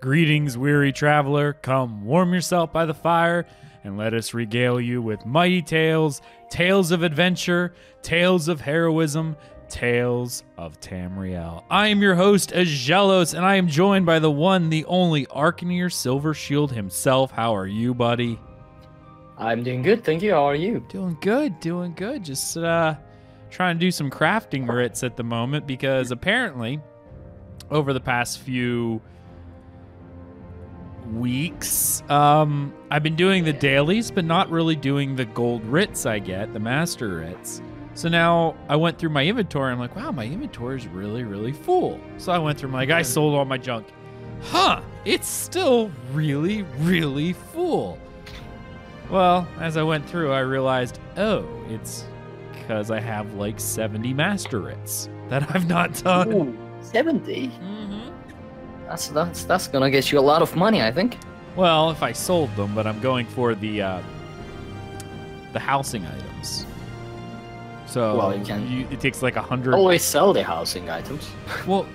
Greetings, weary traveler. Come warm yourself by the fire and let us regale you with mighty tales, tales of adventure, tales of heroism, Tales of Tamriel. I am your host, Aggelos, and I am joined by the one, the only Arkhaniir Silver Shield himself. How are you, buddy? I'm doing good, thank you. How are you? Doing good. Just trying to do some crafting writs at the moment because apparently over the past few weeks, I've been doing the dailies, but not really doing the gold writs I get, the master writs. So now I went through my inventory. I'm like, wow, my inventory is really, really full. So I went through, I sold all my junk. It's still really, really full. Well, as I went through, I realized, it's because I have like 70 master writs that I've not done. Ooh, 70? Mm-hmm. That's gonna get you a lot of money, I think. Well, if I sold them, but I'm going for the housing items. So well, you can. It takes like 100. Always sell the housing items. Well,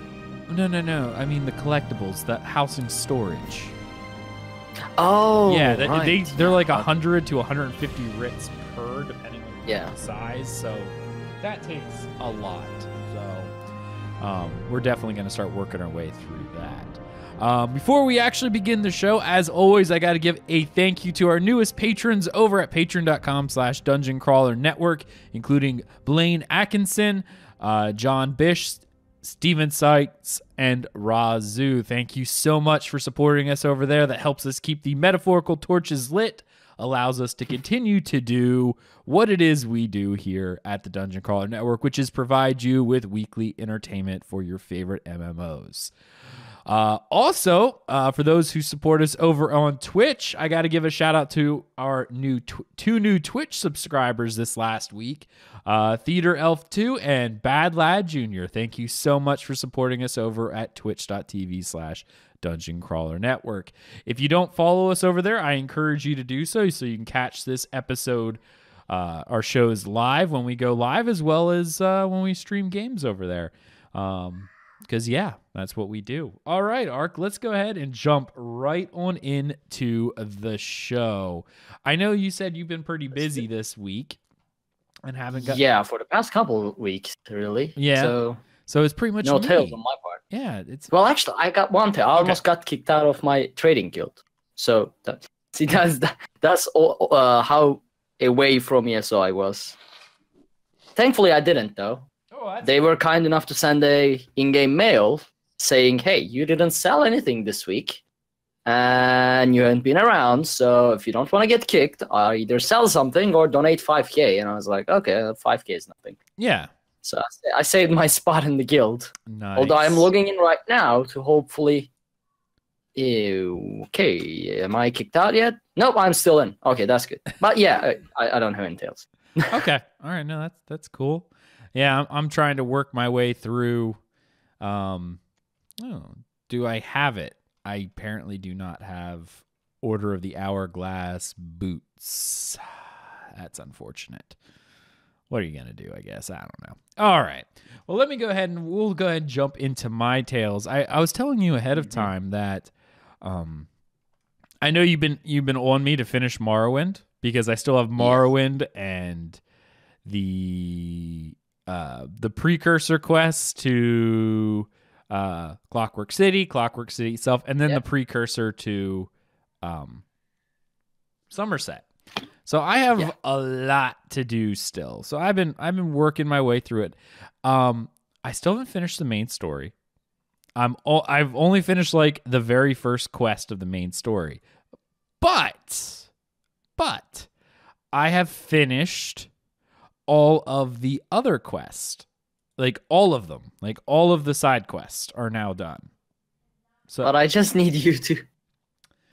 no. I mean the collectibles, the housing storage. Oh, yeah, right. they're like 100 to 150 writs per, depending on the size. So that takes a lot. So we're definitely going to start working our way through that. Before we actually begin the show, as always, I got to give a thank you to our newest patrons over at patreon.com/dungeoncrawlernetwork, including Blaine Atkinson, John Bish, Steven Sykes, and Razu. Thank you so much for supporting us over there. That helps us keep the metaphorical torches lit, allows us to continue to do what it is we do here at the Dungeon Crawler Network, which is provide you with weekly entertainment for your favorite MMOs. Also, for those who support us over on Twitch, I got to give a shout out to our two new Twitch subscribers this last week, Theater Elf 2 and Bad Lad Jr. Thank you so much for supporting us over at twitch.tv/Dungeon Crawler Network. If you don't follow us over there, I encourage you to do so you can catch this episode, our shows live when we go live, as well as when we stream games over there. Because, that's what we do. All right, Ark, let's go ahead and jump right on into the show. I know you said you've been pretty busy this week and haven't got... Yeah, for the past couple of weeks, really. Yeah. So it's pretty much no me. tales on my part. Yeah, it's... Well, actually, I got one tale. I almost got kicked out of my trading guild. So, that's all, how away from ESO I was. Thankfully, I didn't, though. They were kind enough to send a in-game mail saying, hey, you didn't sell anything this week and you haven't been around, so if you don't want to get kicked, either sell something or donate 5k. And I was like, okay, 5k is nothing. Yeah. So I saved my spot in the guild. Nice. Although I'm logging in right now to hopefully... Okay, am I kicked out yet? Nope, I'm still in. Okay, that's good. But yeah, I don't have any tails. Okay. All right, no, that's cool. Yeah, I'm trying to work my way through. Do I have it? I apparently do not have Order of the Hourglass boots. That's unfortunate. What are you going to do, I guess? I don't know. All right. Well, we'll go ahead and jump into my tales. I was telling you ahead of time that I know you've been on me to finish Morrowind because I still have Morrowind and the precursor quest to Clockwork City itself, and then the precursor to Somerset. So I have a lot to do still. So I've been working my way through it. I still haven't finished the main story. I've only finished like the very first quest of the main story. But I have finished all of the other quests, like all of them, like all of the side quests are now done. So, but I just need you to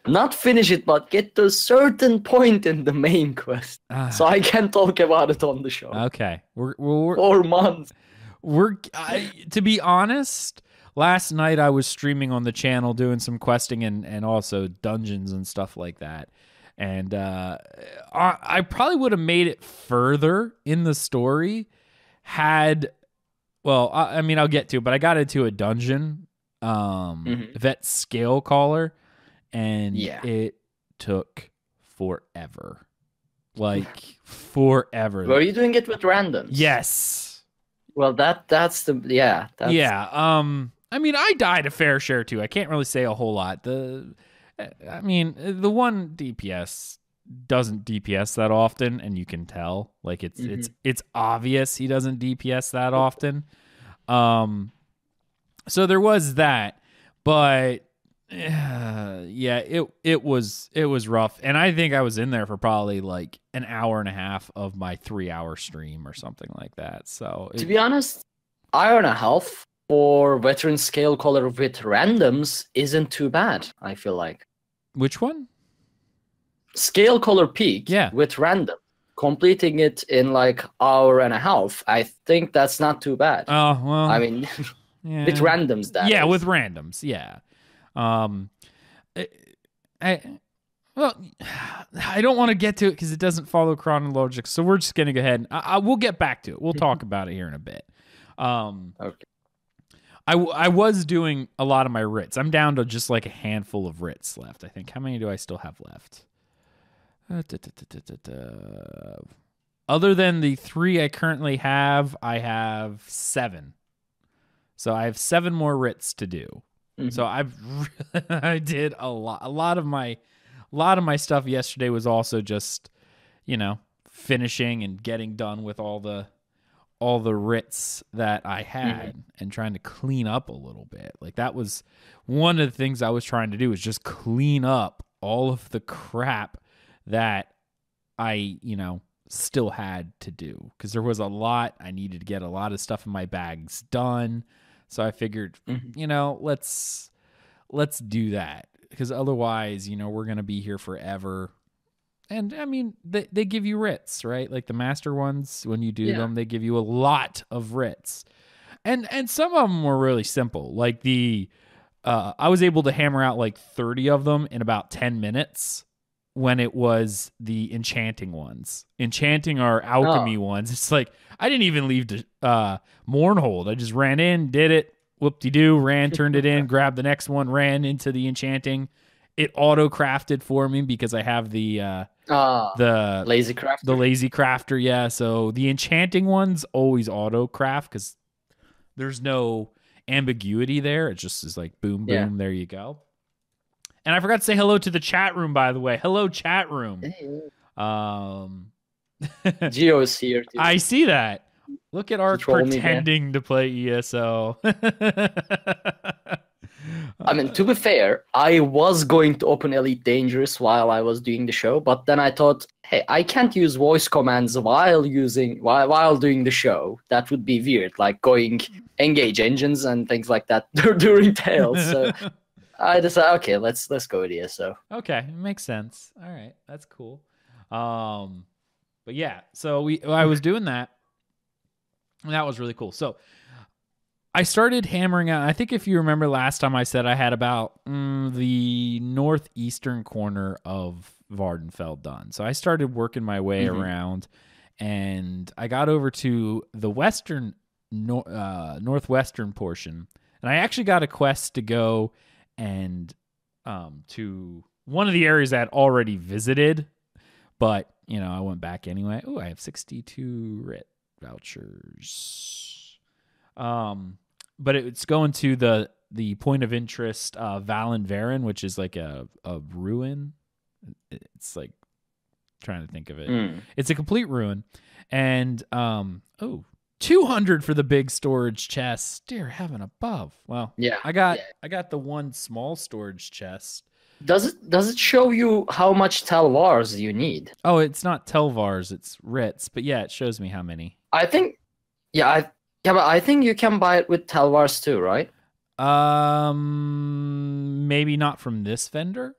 not finish it, but get to a certain point in the main quest, so I can talk about it on the show. Okay, we're 4 months. To be honest, last night I was streaming on the channel doing some questing and also dungeons and stuff like that. And I probably would have made it further in the story had, well, I mean, I'll get to it, but I got into a dungeon vet scale caller, and Yeah. it took forever. Like forever. Were you doing it with randoms? Yes. Well, that's the Yeah. I mean, I died a fair share too. I can't really say a whole lot. The one DPS doesn't DPS that often, and you can tell. Like it's obvious he doesn't DPS that often. So there was that, but yeah, it was rough, and I think I was in there for probably like an hour and a half of my 3-hour stream or something like that. So to be honest, hour and a half for veteran scale caller with randoms isn't too bad. I feel like. Which one? Scale caller peak with random, completing it in like hour and a half. I think that's not too bad. Oh well, I mean, yeah. with randoms, that is. With randoms, yeah. I don't want to get to it because it doesn't follow chronologic, so we're just gonna go ahead and we'll get back to it. We'll talk about it here in a bit. Okay. I was doing a lot of my writs. I'm down to just like a handful of writs left, I think. How many do I still have left? Other than the 3 I currently have, I have 7. So I have 7 more writs to do. So I did a lot. A lot of my stuff yesterday was also just, finishing and getting done with all the writs that I had and trying to clean up a little bit. Like that was one of the things I was trying to do, was just clean up all of the crap that I, still had to do, because there was a lot. I needed to get a lot of stuff in my bags done. So I figured, let's do that, because otherwise, we're going to be here forever. And I mean, they give you writs, right? Like the master ones, when you do them, they give you a lot of writs. And some of them were really simple. Like I was able to hammer out like 30 of them in about 10 minutes when it was the enchanting ones. Enchanting are alchemy ones. It's like, I didn't even leave Mournhold. I just ran in, did it, whoop-de-doo, ran, turned it in, grabbed the next one, ran into the enchanting. It auto-crafted for me because I have the lazy crafter. The lazy crafter, yeah. So the enchanting ones always auto-craft because there's no ambiguity there. It just is like boom, boom, there you go. And I forgot to say hello to the chat room, by the way. Hello, chat room. Geo is here too. I see that. Look at Ark pretending to play ESO. I mean, to be fair, I was going to open Elite Dangerous while I was doing the show, but then I thought, hey, I can't use voice commands while doing the show. That would be weird, like going engage engines and things like that during Tales. So I decided, okay, let's go with ESO. Okay, makes sense. All right, that's cool. But yeah, so I was doing that, and that was really cool. So I started hammering out. I think if you remember last time I said I had about the northeastern corner of Vardenfell done. So I started working my way around, and I got over to the western, northwestern portion, and I actually got a quest to go and to one of the areas I had already visited, but I went back anyway. Oh, I have 62 writ vouchers. But it's going to the point of interest, Valen Varen, which is like a ruin. It's like, trying to think of it. It's a complete ruin. And 200 for the big storage chest. Dear heaven above. Well, yeah, I got the one small storage chest. Does it show you how much Telvars you need? Oh, it's not Telvars, it's writs. But yeah, it shows me how many. I think, but I think you can buy it with Telvars too, right? Maybe not from this vendor.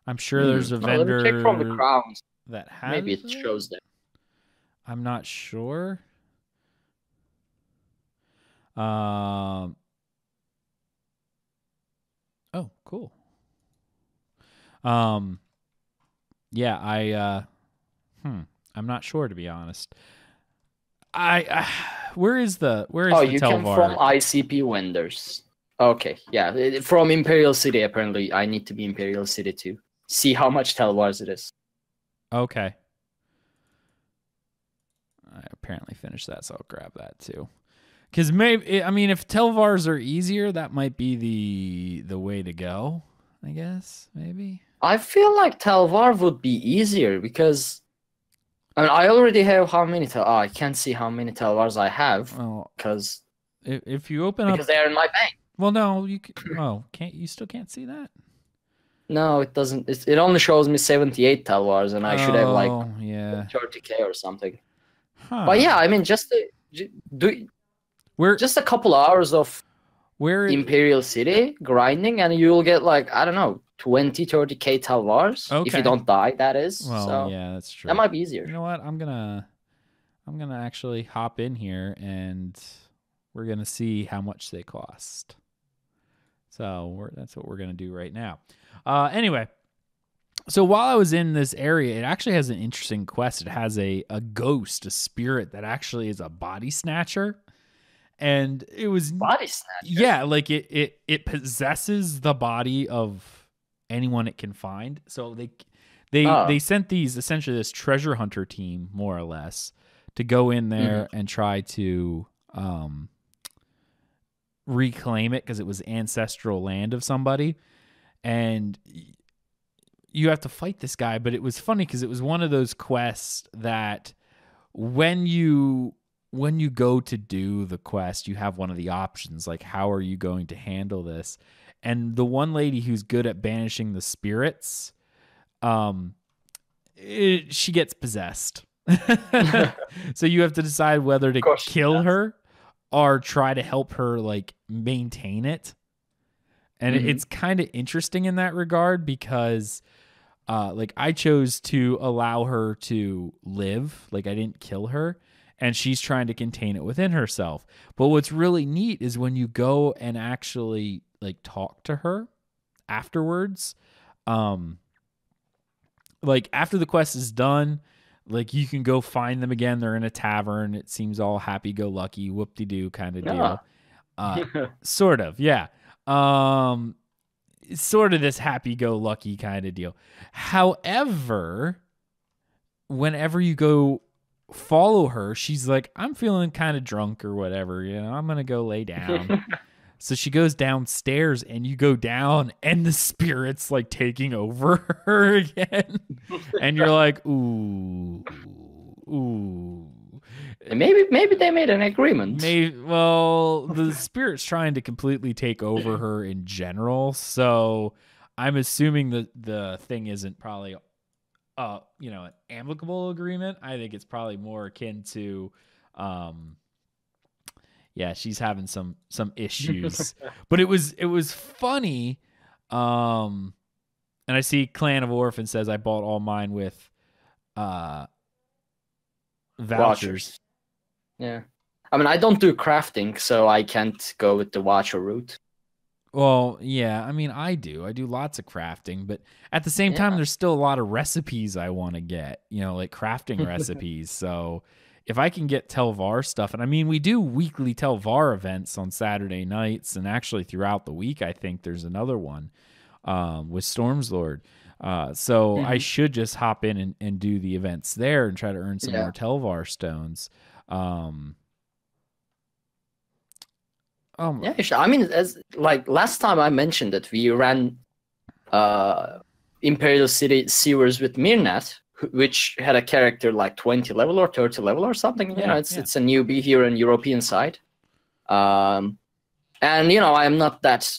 I'm sure there's a vendor. Let me check from the crowns. That has maybe it shows there. I'm not sure. Oh, cool. Yeah, I'm not sure, to be honest. Where is the Oh, you can Telvar? from ICP vendors. Okay, yeah, from Imperial City. Apparently, I need to be Imperial City to see how much Telvars it is. Okay. I apparently finished that, so I'll grab that too. Because maybe, I mean, if Telvars are easier, that might be the way to go. I guess maybe. I feel like Telvar would be easier because I mean I already have how many I can't see how many Telvars I have because if you open up because they're in my bank. Well, no, you can't you still can't see that? No, it doesn't. It only shows me 78 Telvars, and I should have like 30k or something. Huh. But yeah, I mean, just a couple hours of Imperial City grinding, and you'll get like I don't know 20-30k Telvars if you don't die. That is. Well, so yeah, that's true. That might be easier. You know what? I'm gonna actually hop in here, and we're gonna see how much they cost. So that's what we're gonna do right now. Anyway, so while I was in this area, it actually has an interesting quest. It has a ghost, a spirit that actually is a body snatcher. And it was body snatcher. Yeah, like it possesses the body of anyone it can find. So they sent essentially this treasure hunter team, more or less, to go in there and try to reclaim it because it was ancestral land of somebody. And you have to fight this guy, but it was funny because it was one of those quests that when you go to do the quest, you have one of the options, like how are you going to handle this? And the one lady who's good at banishing the spirits, she gets possessed. So you have to decide whether to kill her or try to help her like maintain it. And it's kind of interesting in that regard because like I chose to allow her to live, like I didn't kill her, and she's trying to contain it within herself. But what's really neat is when you go and actually like talk to her afterwards, like after the quest is done, like you can go find them again. They're in a tavern. It seems all happy-go-lucky, whoop-de-doo kind of deal. Sort of, yeah. Sort of this happy-go-lucky kind of deal. However, whenever you go follow her, she's like, I'm feeling kind of drunk or whatever, I'm gonna go lay down. So she goes downstairs, and you go down, and the spirit's like taking over her again. And you're like, ooh. Maybe they made an agreement. Well, the spirit's trying to completely take over her in general. So I'm assuming the thing isn't probably an amicable agreement. I think it's probably more akin to she's having some issues. But it was funny. And I see Clan of Orphan says I bought all mine with vouchers. Yeah. I mean, I don't do crafting, so I can't go with the Watcher route. Well, yeah, I mean, I do lots of crafting, but at the same time, there's still a lot of recipes I want to get, like crafting recipes. So if I can get Telvar stuff, and I mean, we do weekly Telvar events on Saturday nights, and actually throughout the week, I think there's another one with Stormslord. So I should just hop in and do the events there and try to earn some more Telvar stones. Sure. I mean, as like last time I mentioned that we ran Imperial City sewers with Mirnath, which had a character like 20 level or 30 level or something. It's a newbie here in European side. And I am not that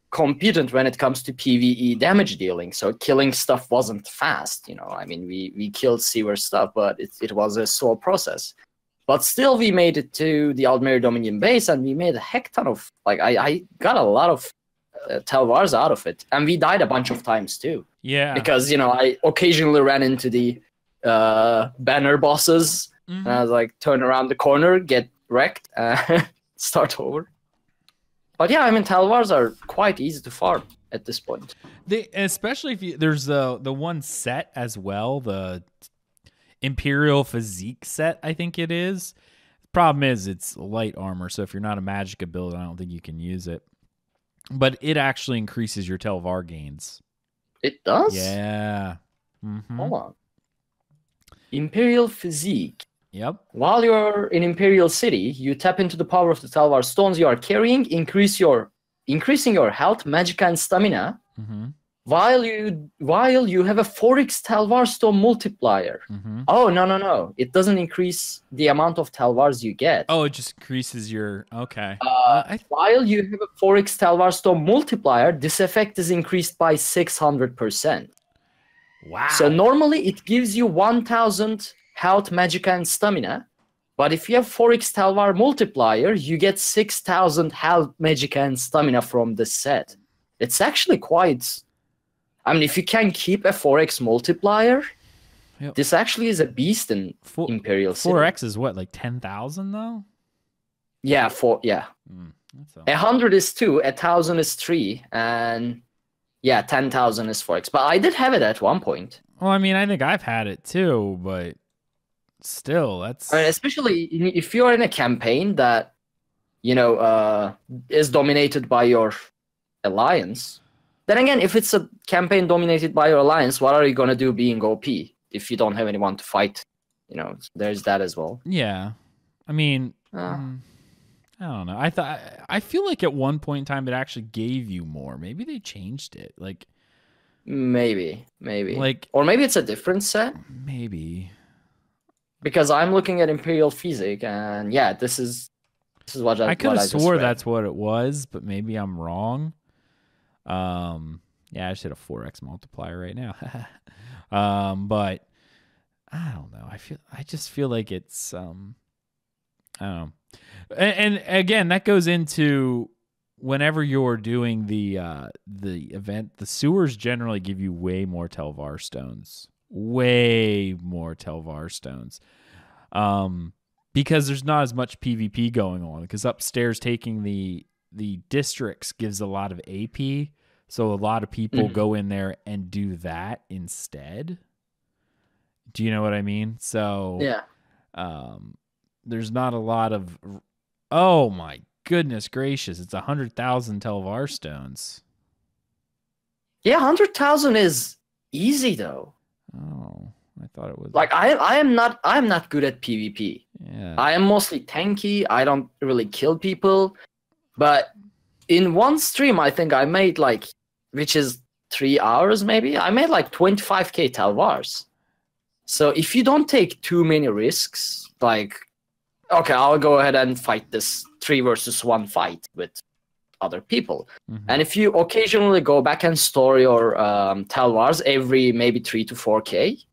competent when it comes to PvE damage dealing, so killing stuff wasn't fast. I mean, we killed sewer stuff, but it was a slow process. But still, we made it to the Aldmeri Dominion base, and we made a heck ton of I got a lot of Telvars out of it, and we died a bunch of times too. Yeah, because I occasionally ran into the banner bosses, and I was like, turn around the corner, get wrecked, start over. But yeah, I mean, Telvars are quite easy to farm at this point. Especially if there's the one set as well. Imperial Physique set, I think it is. Problem is, it's light armor, so if you're not a Magicka build, I don't think you can use it. But it actually increases your Telvar gains. It does? Yeah. Mm-hmm. Hold on. Imperial Physique. Yep. While you're in Imperial City, you tap into the power of the Telvar stones you are carrying, increasing your health, magicka, and stamina. Mm-hmm. While you have a 4x Telvar stone multiplier. Mm-hmm. Oh, no. It doesn't increase the amount of Telvars you get. Oh, it just increases your... Okay. While you have a 4x Telvar stone multiplier, this effect is increased by 600%. Wow. So normally it gives you 1000 health, magicka, and stamina. But if you have 4x Telvar multiplier, you get 6000 health, magicka, and stamina from the set. It's actually quite... I mean, if you can keep a 4x multiplier, Yep. this actually is a beast in Imperial City. 4x is what, like 10,000 though? Yeah, 100 is 2, 1000 is 3, and yeah, 10,000 is 4x. But I did have it at one point. Well, I mean, I think I've had it too, but still, that's... I mean, especially if you're in a campaign that, is dominated by your alliance. Then again, if it's a campaign dominated by your alliance, what are you going to do being OP if you don't have anyone to fight? There's that as well. Yeah. I mean, I don't know. I feel like at one point in time it actually gave you more. Maybe they changed it. Like maybe. Like, or maybe it's a different set. Maybe. Because I'm looking at Imperial Physique, and yeah, this is what I could have swore that's what it was, but maybe I'm wrong. Yeah, I just hit a 4x multiplier right now. But I don't know. I just feel like it's I don't know. And again, that goes into whenever you're doing the event, the sewers generally give you way more Telvar stones. Way more Telvar stones. Because there's not as much PvP going on, because upstairs taking the districts gives a lot of AP. So a lot of people go in there and do that instead. Do you know what I mean? So yeah. There's not a lot of... Oh my goodness gracious. It's 100,000 Telvar stones. Yeah, 100,000 is easy though. Oh, I thought it was... Like I'm not good at PvP. Yeah. I am mostly tanky. I don't really kill people. But in one stream, I think I made which is 3 hours maybe, I made 25k Telvars. So if you don't take too many risks, okay, I'll go ahead and fight this 3 versus 1 fight with other people. Mm-hmm. And if you occasionally go back and store your Telvars every maybe 3 to 4k,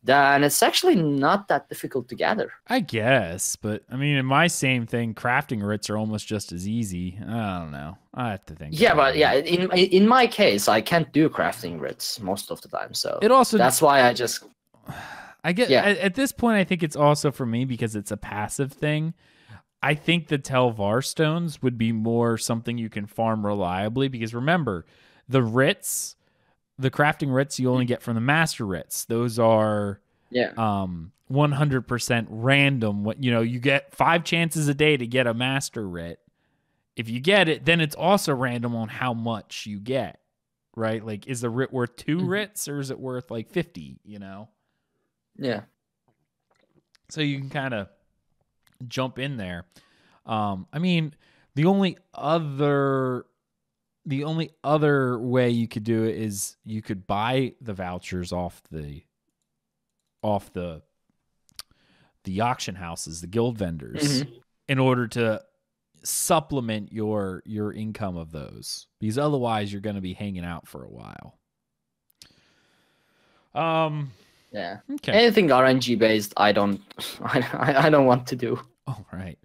then it's actually not that difficult to gather. I guess, but I mean, in my same thing, crafting writs are almost just as easy. I don't know. I have to think. Yeah, but yeah, in my case, I can't do crafting writs most of the time. So that's why I get. Yeah. At this point, I think it's also for me because it's a passive thing. I think the Telvar stones would be more something you can farm reliably, because remember, the writs. The crafting writs you only get from the master writs. Those are 100% random. You get 5 chances a day to get a master writ. If you get it, then it's also random on how much you get, right? Like, is the writ worth 2 writs or is it worth 50? Yeah. So you can kind of jump in there. I mean, the only other way you could do it is you could buy the vouchers off the auction houses, the guild vendors, in order to supplement your income of those, because otherwise you're going to be hanging out for a while. Yeah. Okay. Anything RNG based, I don't want to do. Oh, right.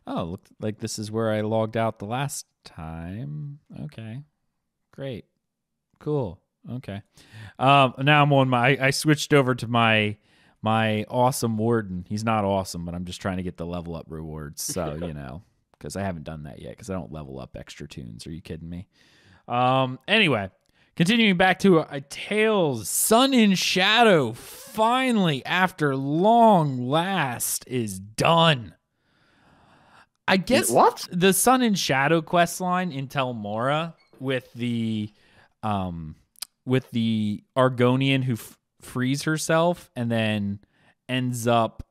Oh, look like this is where I logged out the last time. Okay. Great. Cool. Okay. Now I'm on I switched over to my awesome warden. He's not awesome, but I'm just trying to get the level up rewards. So, because I haven't done that yet, because I don't level up extra tunes. Are you kidding me? Anyway, Continuing back to a Tales, Sun in Shadow, finally, after long last, is done. I guess what? The Sun in Shadow questline in Tel Mora with the Argonian who frees herself and then ends up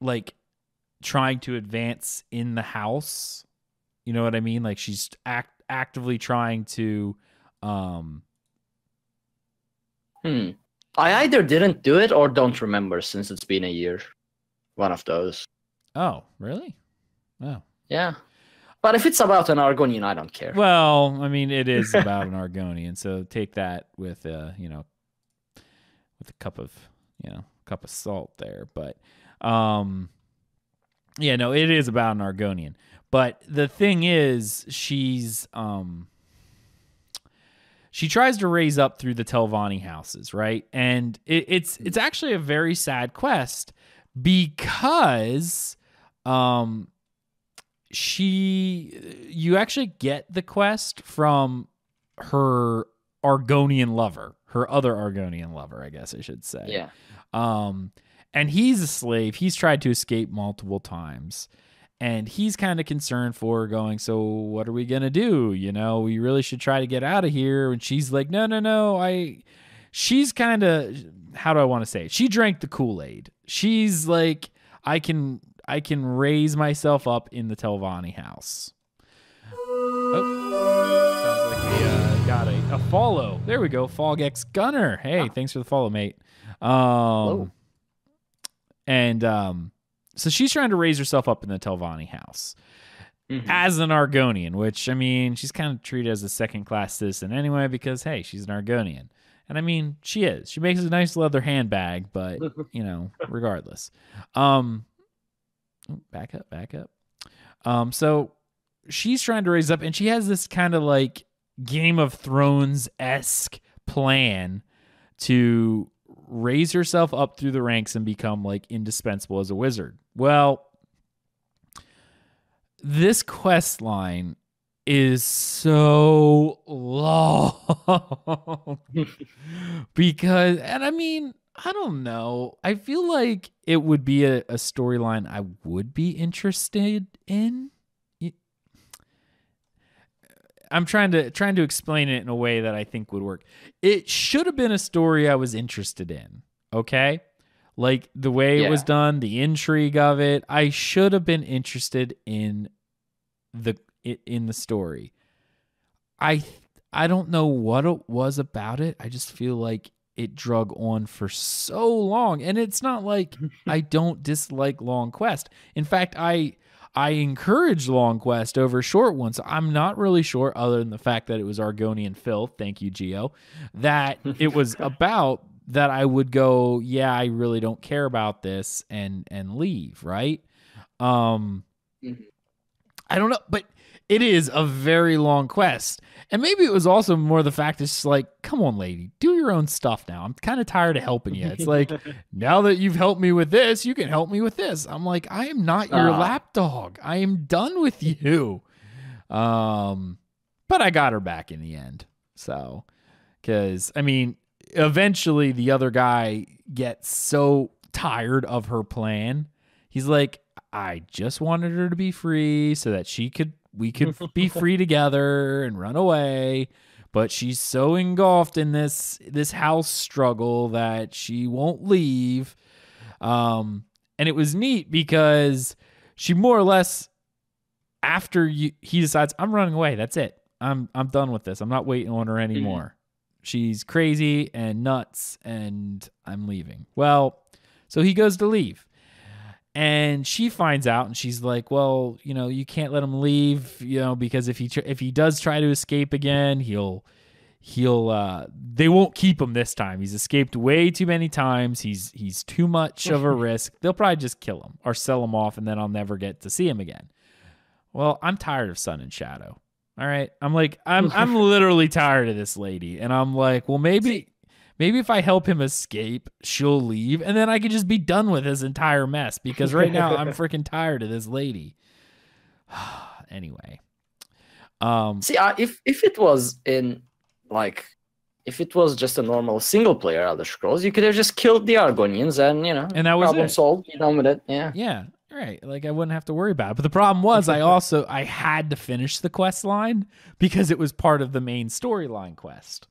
like trying to advance in the house. You know what I mean? Like she's actively trying to I either didn't do it or don't remember since it's been a year. One of those. Oh, really? Oh. Yeah. But if it's about an Argonian, I don't care. Well, I mean, it is about an Argonian, so take that with with a cup of salt there. But yeah, no, it is about an Argonian. But the thing is, she tries to raise up through the Telvanni houses, right? And it's actually a very sad quest because you actually get the quest from her Argonian lover, her other Argonian lover, I guess I should say. Yeah. And he's a slave. He's tried to escape multiple times. And he's kind of concerned for her, going, so what are we going to do? You know, we really should try to get out of here. And she's like, no. She's kind of, how do I want to say it? She drank the Kool-Aid. She's like, I can raise myself up in the Telvanni house. Oh, sounds like we got a follow. There we go. Fogx Gunner. Hey, thanks for the follow, mate. Hello. And so she's trying to raise herself up in the Telvanni house as an Argonian, which, I mean, she's kind of treated as a second-class citizen anyway because, hey, she's an Argonian. And, I mean, she is. She makes a nice leather handbag, but, regardless. Back up. So she's trying to raise up, and she has this kind of, like, Game of Thrones-esque plan to raise herself up through the ranks and become like indispensable as a wizard. Well, this quest line is so long because, and I mean, I don't know. I feel like it would be a storyline I would be interested in. I'm trying to explain it in a way that I think would work. It should have been a story I was interested in, okay? Like the way it was done, the intrigue of it. I should have been interested in the story. I don't know what it was about it. I just feel like it drug on for so long, and it's not like I don't dislike long quest. In fact, I encourage long quest over short ones. I'm not really sure, other than the fact that it was Argonian filth, thank you, Geo, that it was about that I would go, yeah, I really don't care about this and leave, right? I don't know, but it is a very long quest. And maybe it was also more the fact it's like, come on, lady, do your own stuff now. I'm kind of tired of helping you. It's like, now that you've helped me with this, you can help me with this. I'm like, I am not your lapdog. I am done with you. But I got her back in the end. So, because, I mean, eventually the other guy gets so tired of her plan. He's like, I just wanted her to be free so that we could be free together and run away, but she's so engulfed in this house struggle that she won't leave. And it was neat because she more or less, after he decides, I'm running away. That's it. I'm done with this. I'm not waiting on her anymore. She's crazy and nuts and I'm leaving. Well, so he goes to leave. And she finds out, and she's like, "Well, you can't let him leave, because if he does try to escape again, they won't keep him this time. He's escaped way too many times. He's too much of a risk. They'll probably just kill him or sell him off, and then I'll never get to see him again." Well, I'm tired of Sun and Shadow. All right, I'm literally tired of this lady, and I'm like, well, maybe if I help him escape, she'll leave, and then I could just be done with his entire mess, because right now I'm freaking tired of this lady. Anyway. See, if it was in like, if it was just a normal single player Elder Scrolls, you could have just killed the Argonians and and that was problem it. solved. Be done with it. Yeah. Yeah. Right. Like I wouldn't have to worry about it. But the problem was I had to finish the quest line because it was part of the main storyline quest.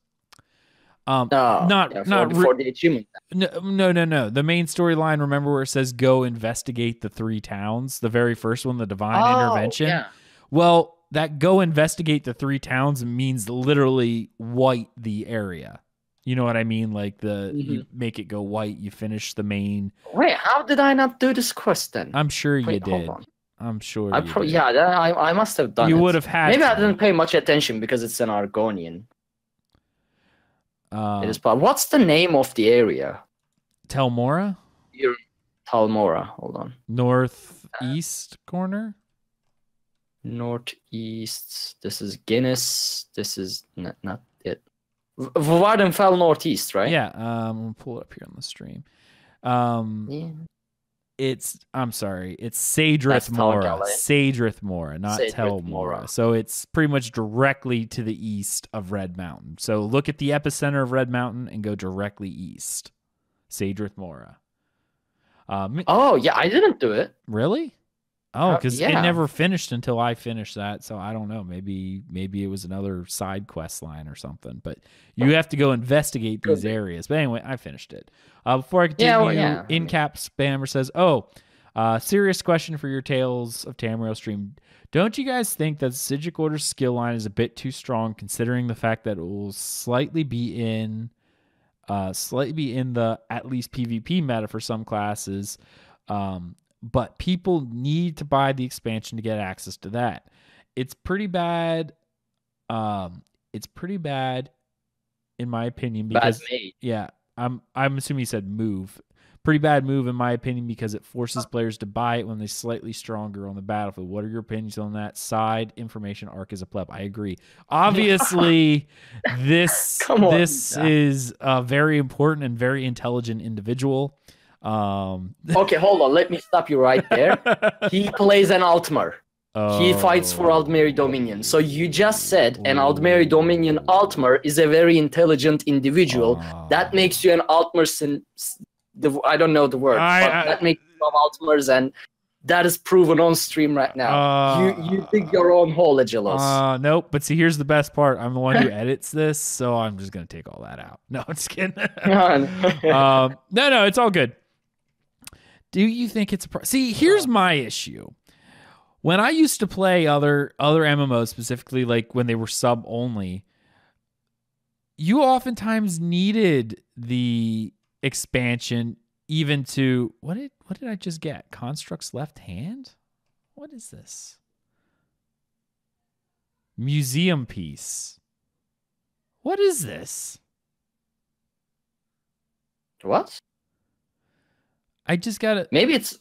For the achievement. No. The main storyline, remember where it says go investigate the 3 towns? The very first one, the divine intervention. Yeah. Well, that go investigate the 3 towns means literally white the area. You know what I mean? Like you make it go white, you finish the main. Wait, how did I not do this quest then? I'm sure you did. Hold on. I'm sure you did. Yeah, I must have done it. You would have had Maybe to. I didn't pay much attention because it's an Argonian. It is. What's the name of the area? Telmora? Talmora. Hold on. Northeast corner? Northeast. This is Guinness. This is not it. Vardenfell Northeast, right? Yeah. We'll pull it up here on the stream. I'm sorry. It's Sadrith Mora. Sadrith Mora, not Telmora. So it's pretty much directly to the east of Red Mountain. So look at the epicenter of Red Mountain and go directly east. Sadrith Mora. Oh, yeah. I didn't do it. Really? Oh, because yeah. it never finished until I finished that. So I don't know. Maybe it was another side quest line or something. But you have to go investigate these areas. But anyway, I finished it. Before I continue, In-Cap Spammer says, serious question for your Tales of Tamriel stream. Don't you guys think that the Psijic Order's skill line is a bit too strong, considering the fact that it will slightly be in the at least PvP meta for some classes, but people need to buy the expansion to get access to that. It's pretty bad. It's pretty bad, in my opinion. Because I'm assuming he said move. Pretty bad move, in my opinion, because it forces players to buy it when they're slightly stronger on the battlefield. What are your opinions on that? Side information arc is a pleb. I agree. Obviously, this is a very important and very intelligent individual. Okay, hold on. Let me stop you right there. He plays an Altmer. He fights for Aldmeri Dominion. So you just said an Aldmeri Dominion Altmer is a very intelligent individual. That makes you an Altmer. I don't know the word, but that makes you an Altmers, and that is proven on stream right now. You dig your own hole, Aggelos. Nope. But see, here's the best part. I'm the one who edits this, so I'm just gonna take all that out. No, I'm just kidding. No, it's all good. Do you think it's see? Here's my issue. When I used to play other MMOs, specifically like when they were sub only, you oftentimes needed the expansion even to what did I just get? Construct's Left Hand? What is this? Museum piece. What is this? What? I just got it. Maybe it's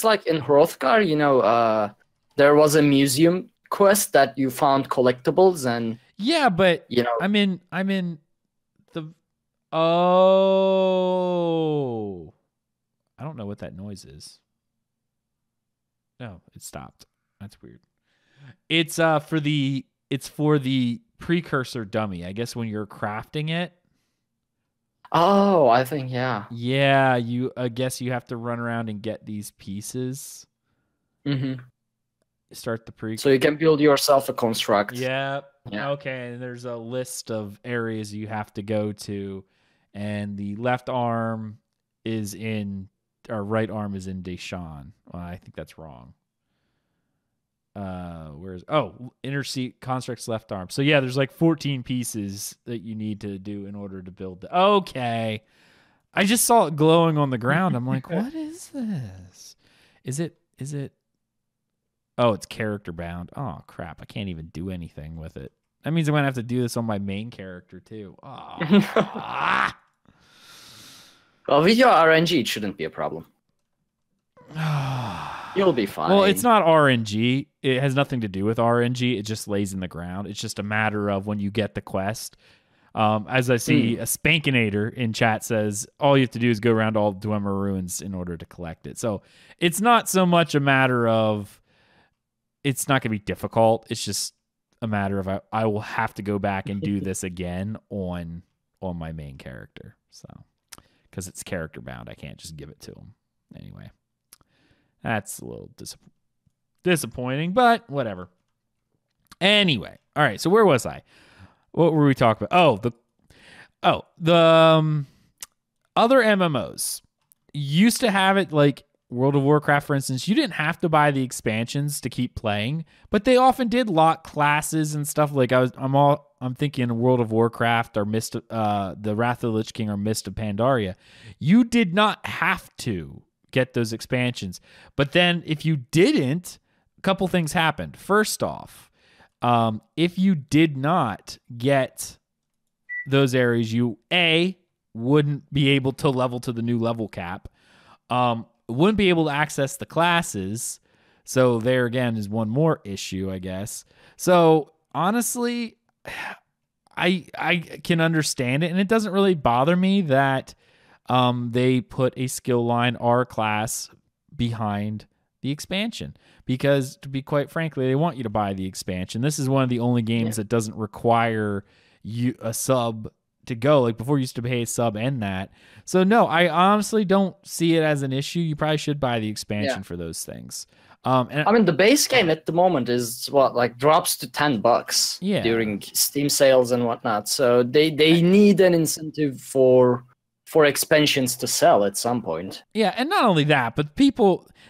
like in Hrothgar, there was a museum quest that you found collectibles and but I'm in the I don't know what that noise is. No, it stopped. That's weird. It's for the precursor dummy. I guess when you're crafting it. Oh, I think, yeah. Yeah, I guess you have to run around and get these pieces. Mm-hmm. Start the precursor. So you can build yourself a construct. Yeah. Okay, and there's a list of areas you have to go to, and the left arm is in, or right arm is in Deshawn. Well, I think that's wrong. Inner seat construct's left arm. So yeah, there's like 14 pieces that you need to do in order to build the okay. I just saw it glowing on the ground. I'm like, what is this? Is it oh, it's character bound. Oh crap, I can't even do anything with it. That means I'm gonna have to do this on my main character too. Oh. Well, with your RNG, it shouldn't be a problem. You'll be fine. Well, it's not RNG. It has nothing to do with RNG. It just lays in the ground. It's just a matter of when you get the quest. As I see, a Spankinator in chat says, all you have to do is go around all Dwemer ruins in order to collect it. So it's not so much a matter of it's not going to be difficult. It's just a matter of I will have to go back and do this again on my main character. So, because it's character bound, I can't just give it to him. Anyway, that's a little disappointing, but whatever. Anyway, all right. So where was I? What were we talking about? The other MMOs used to have it like World of Warcraft, for instance. You didn't have to buy the expansions to keep playing, but they often did lock classes and stuff. Like I'm thinking World of Warcraft or the Wrath of the Lich King or Mist of Pandaria. You did not have to get those expansions, but then if you didn't, a couple things happened. First off, if you did not get those areas, you wouldn't be able to level to the new level cap. Wouldn't be able to access the classes. So there again is one more issue, I guess. So honestly, I can understand it, and it doesn't really bother me that they put a skill line R class behind the expansion, because to be quite frankly, they want you to buy the expansion. This is one of the only games that doesn't require you a sub to go. Like before, you used to pay a sub and that. So no, I honestly don't see it as an issue. You probably should buy the expansion for those things. And I mean, the base game at the moment is drops to $10 during Steam sales and whatnot. So they need an incentive for expansions to sell at some point. Yeah, and not only that, but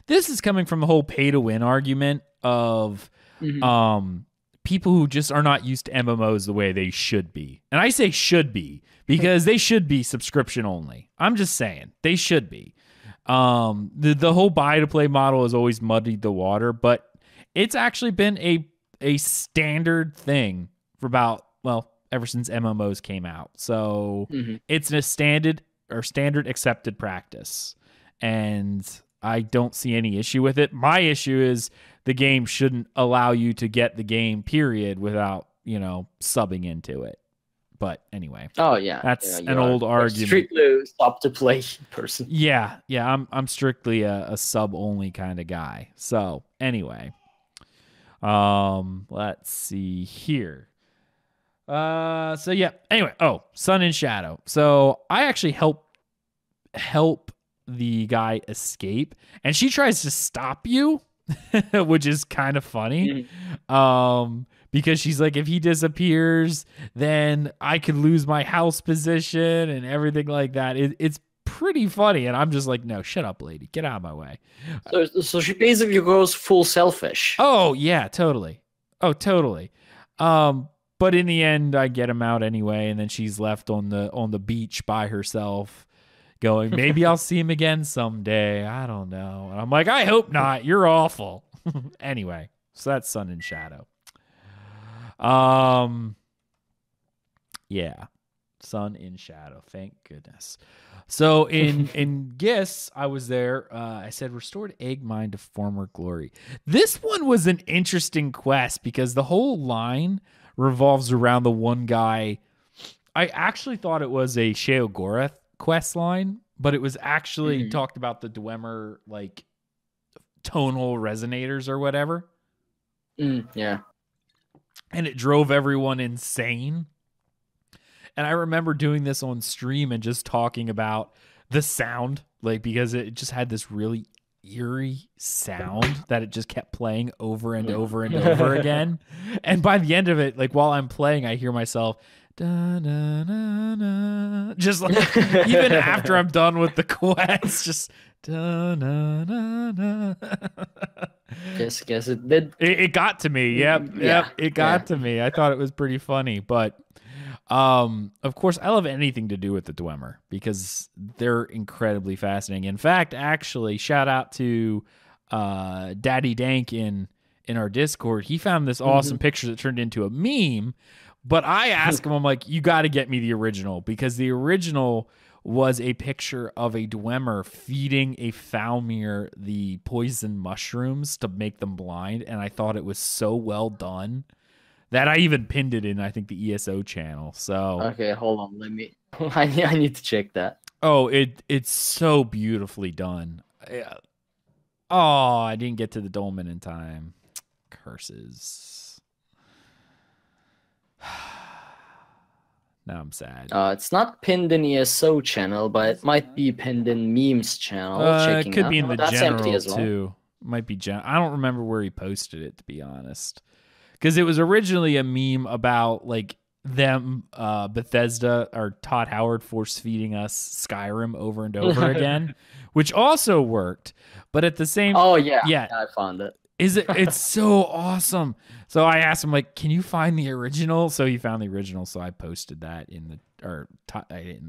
this is coming from the whole pay to win argument of people who just are not used to MMOs the way they should be. And I say should be because they should be subscription only. I'm just saying they should be. The whole buy to play model has always muddied the water, but it's actually been a standard thing for ever since MMOs came out. So it's a standard accepted practice, and I don't see any issue with it. My issue is the game shouldn't allow you to get the game period without, subbing into it. But anyway. Oh yeah. That's an old argument. Strictly sub to play person. Yeah. I'm strictly a sub only kind of guy. So anyway. Let's see here. Anyway, Sun and Shadow. So I actually help the guy escape, and she tries to stop you, which is kind of funny. Because she's like, if he disappears, then I could lose my house position and everything like that. It's pretty funny, and I'm just like, no, shut up, lady, get out of my way. So she basically goes full selfish. Oh yeah, totally. But in the end, I get him out anyway, and then she's left on the beach by herself, going, maybe I'll see him again someday. I don't know. And I'm like, I hope not. You're awful. Anyway, so that's Sun and Shadow. Yeah, Sun in Shadow. Thank goodness. So in Gis, I was there. I said, restored egg mine to former glory. This one was an interesting quest because the whole line revolves around the one guy. I actually thought it was a Sheogorath quest line, but it was actually talked about the Dwemer like tonal resonators or whatever. Yeah. And it drove everyone insane. And I remember doing this on stream and just talking about the sound, like, because it just had this really eerie sound that it just kept playing over and over and over again. And by the end of it, like while I'm playing, I hear myself, da, da, da, da, just like even after I'm done with the quest, just da, da, da, da. Guess it did. It got to me. Yep. It got to me. I thought it was pretty funny, but of course, I love anything to do with the Dwemer because they're incredibly fascinating. In fact, actually, shout out to Daddy Dank in our Discord. He found this awesome picture that turned into a meme. But I asked him, I'm like, you got to get me the original, because the original was a picture of a Dwemer feeding a Falmir the poison mushrooms to make them blind. And I thought it was so well done that I even pinned it in, I think, the ESO channel. So okay, hold on, let me. I need to check that. Oh, it's so beautifully done. Oh, I didn't get to the dolmen in time. Curses. Now I'm sad. It's not pinned in ESO channel, but it might be pinned in memes channel. It could be in the That's empty general as well. too. Might be I don't remember where he posted it, to be honest, because it was originally a meme about like them, Bethesda or Todd Howard force feeding us Skyrim over and over again, which also worked. But at the same, yeah, I found it. It's so awesome. So I asked him, like, can you find the original? So he found the original. So I posted that in the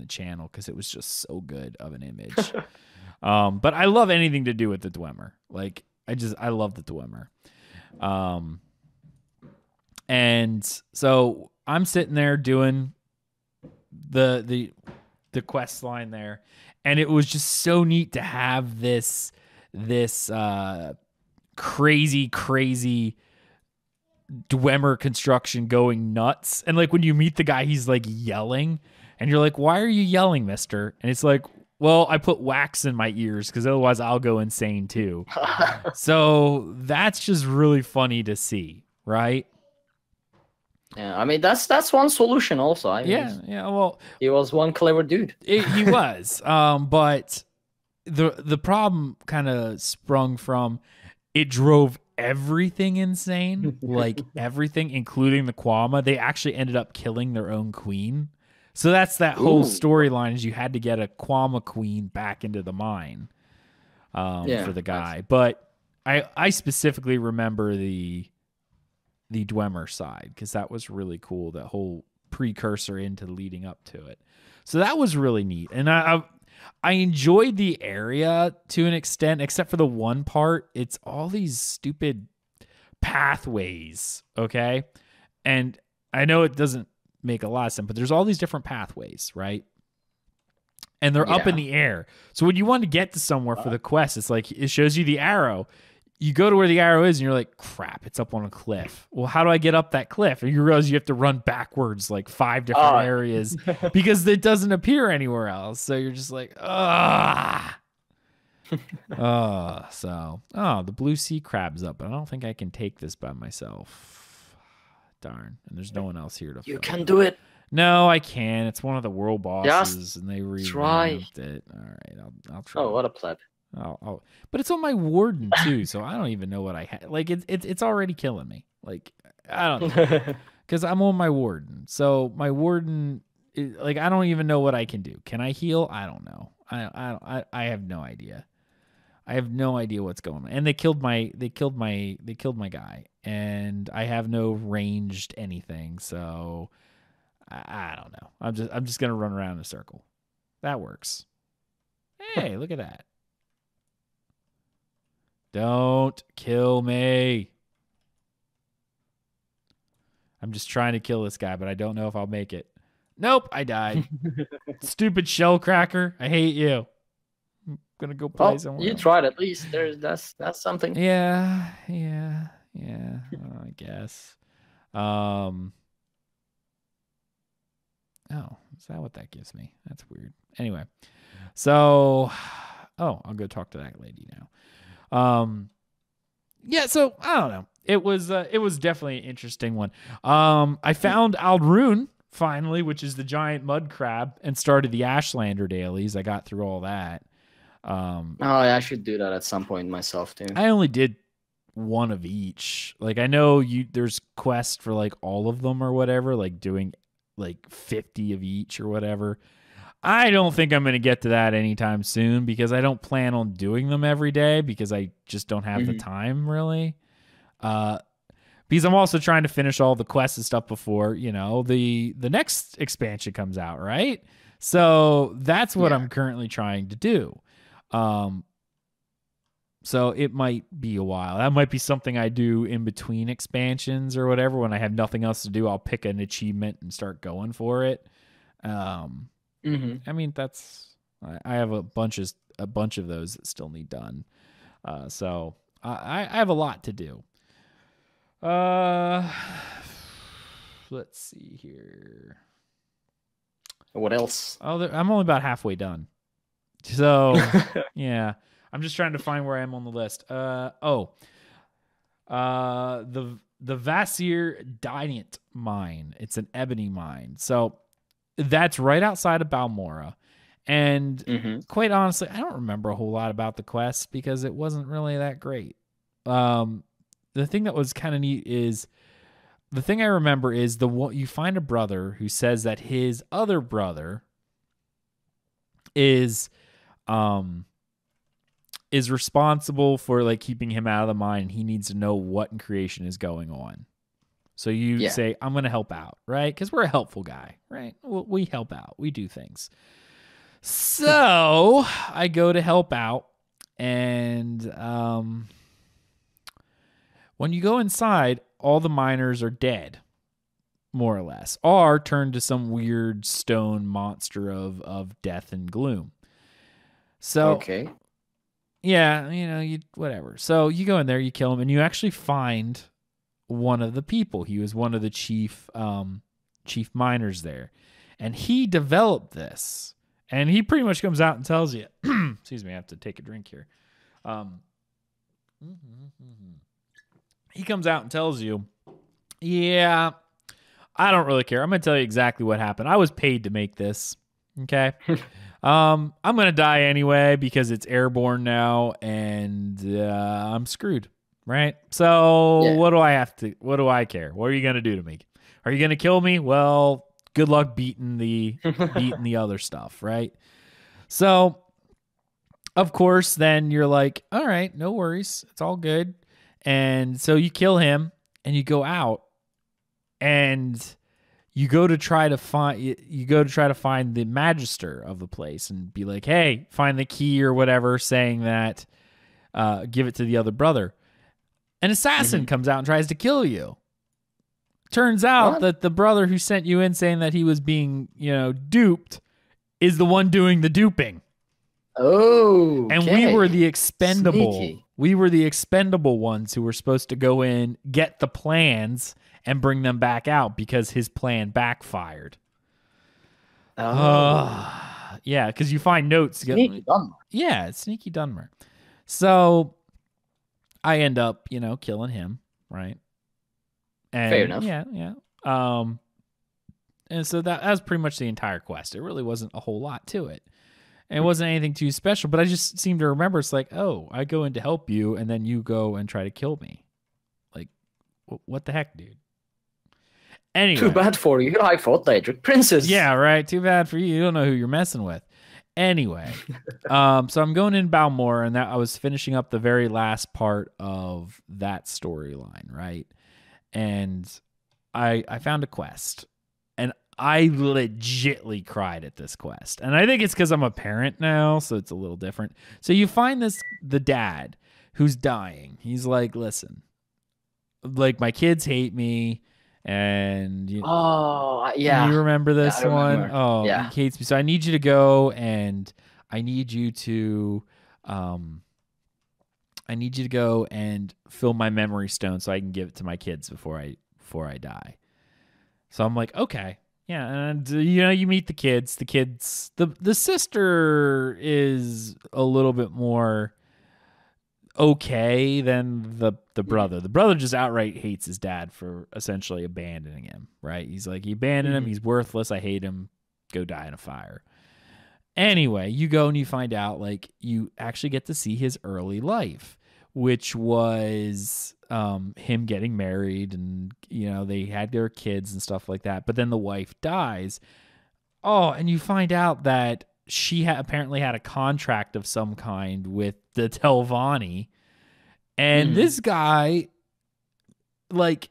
channel because it was just so good of an image. But I love anything to do with the Dwemer. Like, I love the Dwemer. And so I'm sitting there doing the quest line there, and it was just so neat to have this crazy Dwemer construction going nuts. And like when you meet the guy, he's like yelling, and you're like, why are you yelling, mister? And it's like, well, I put wax in my ears because otherwise I'll go insane too. So that's just really funny to see, right? Yeah, I mean that's one solution also. Well, he was one clever dude. He was. But the problem kind of sprung from it drove everything insane, like everything, including the Quama. They actually ended up killing their own queen. So that's that whole storyline, is you had to get a Quama queen back into the mine for the guy. But I specifically remember the Dwemer side because that was really cool, that whole precursor into leading up to it. So that was really neat. And I enjoyed the area to an extent, except for the one part. It's all these stupid pathways, okay? And I know it doesn't make a lot of sense, but there's all these different pathways, right? And they're up in the air. So when you want to get to somewhere for the quest, it's like it shows you the arrow. You go to where the arrow is, and you're like, crap, it's up on a cliff. Well, how do I get up that cliff? And you realize you have to run backwards like 5 different areas because it doesn't appear anywhere else. So you're just like, the blue sea crab's up, but I don't think I can take this by myself. Darn. And there's no one else here to You fight. can do it. No, I can. It's one of the world bosses, and they revamped it. All right, I'll try. Oh, what a pleb. But it's on my warden too, so I don't even know what I had. Like it's already killing me. Like I don't know, because I'm on my warden. So my warden, like I don't even know what I can do. Can I heal? I don't know. I have no idea. I have no idea what's going on. And they killed my guy, and I have no ranged anything. So I don't know. I'm just gonna run around in a circle. That works. Hey, look at that. Don't kill me. I'm just trying to kill this guy, but I don't know if I'll make it. Nope, I died. Stupid shell cracker. I hate you. I'm gonna go play somewhere. You tried at least. That's something. Yeah. I guess. Oh, is that what that gives me? That's weird. Anyway, so I'll go talk to that lady now. So I don't know. It was definitely an interesting one. I found Aldrune finally, which is the giant mud crab, and started the Ashlander dailies. I got through all that. I should do that at some point myself too. I only did one of each. Like I know there's quests for like all of them or whatever, like doing like 50 of each or whatever. I don't think I'm going to get to that anytime soon because I don't plan on doing them every day because I just don't have the time really. Because I'm also trying to finish all the quests and stuff before, the next expansion comes out, right? So that's what I'm currently trying to do. So it might be a while. That might be something I do in between expansions or whatever. When I have nothing else to do, I'll pick an achievement and start going for it. I mean, I have a bunch of those that still need done. So I have a lot to do. Let's see here. What else? I'm only about halfway done. So yeah, I'm just trying to find where I am on the list. the Vasir Dynant mine. It's an ebony mine. So that's right outside of Balmora. And quite honestly, I don't remember a whole lot about the quest because it wasn't really that great. The thing that was kind of neat is the thing I remember is you find a brother who says that his other brother is responsible for like keeping him out of the mine, and he needs to know what in creation is going on. So you say, I'm going to help out, right? Because we're a helpful guy, right? We help out. We do things. So I go to help out, and when you go inside, all the miners are dead, more or less, or turned to some weird stone monster of death and gloom. So, okay. Yeah, whatever. So you go in there, you kill him, and you actually find one of the people. He was one of the chief miners there, and he developed this. And he pretty much comes out and tells you, excuse me, I have to take a drink here. He comes out and tells you, yeah, I don't really care. I'm going to tell you exactly what happened. I was paid to make this. Okay. I'm going to die anyway because it's airborne now, and I'm screwed. Right. So what do I care? What are you going to do to me? Are you going to kill me? Well, good luck beating the other stuff, right? So, of course, then you're like, all right, no worries, it's all good. And so you kill him, and you go out, and you go to try to find the magister of the place, and be like, hey, find the key or whatever, saying that give it to the other brother. An assassin comes out and tries to kill you. Turns out that the brother who sent you in saying that he was being, duped is the one doing the duping. Oh, and we were the expendable. Sneaky. We were the expendable ones who were supposed to go in, get the plans, and bring them back out because his plan backfired. Yeah, because you find notes. Sneaky Dunmer. Yeah, it's Sneaky Dunmer. So I end up, killing him, right? And, fair enough. Yeah. And so that was pretty much the entire quest. It really wasn't a whole lot to it. And it wasn't anything too special, but I just seem to remember it's like, oh, I go in to help you, and then you go and try to kill me. Like, what the heck, dude? Anyway. Too bad for you. I fought Daedric Princess. Yeah, right. Too bad for you. You don't know who you're messing with. Anyway, so I'm going in Balmora, and I was finishing up the very last part of that storyline, right? And I found a quest, and I legitly cried at this quest. And I think it's because I'm a parent now, so it's a little different. So you find the dad who's dying. He's like, listen, like, my kids hate me, and you remember this one? Remember. Oh, yeah. He hates me. So I need you to go, and I need you to go and fill my memory stone so I can give it to my kids before I die. So I'm like, okay. Yeah, and you meet the kids. The sister is a little bit more okay than the brother. The brother just outright hates his dad for essentially abandoning him, right? He's like, he abandoned him, he's worthless, I hate him, go die in a fire. Anyway, you go and you find out, like, you actually get to see his early life, which was him getting married, and they had their kids and stuff like that. But then the wife dies. Oh, and you find out that she apparently had a contract of some kind with the Telvanni, and this guy, like,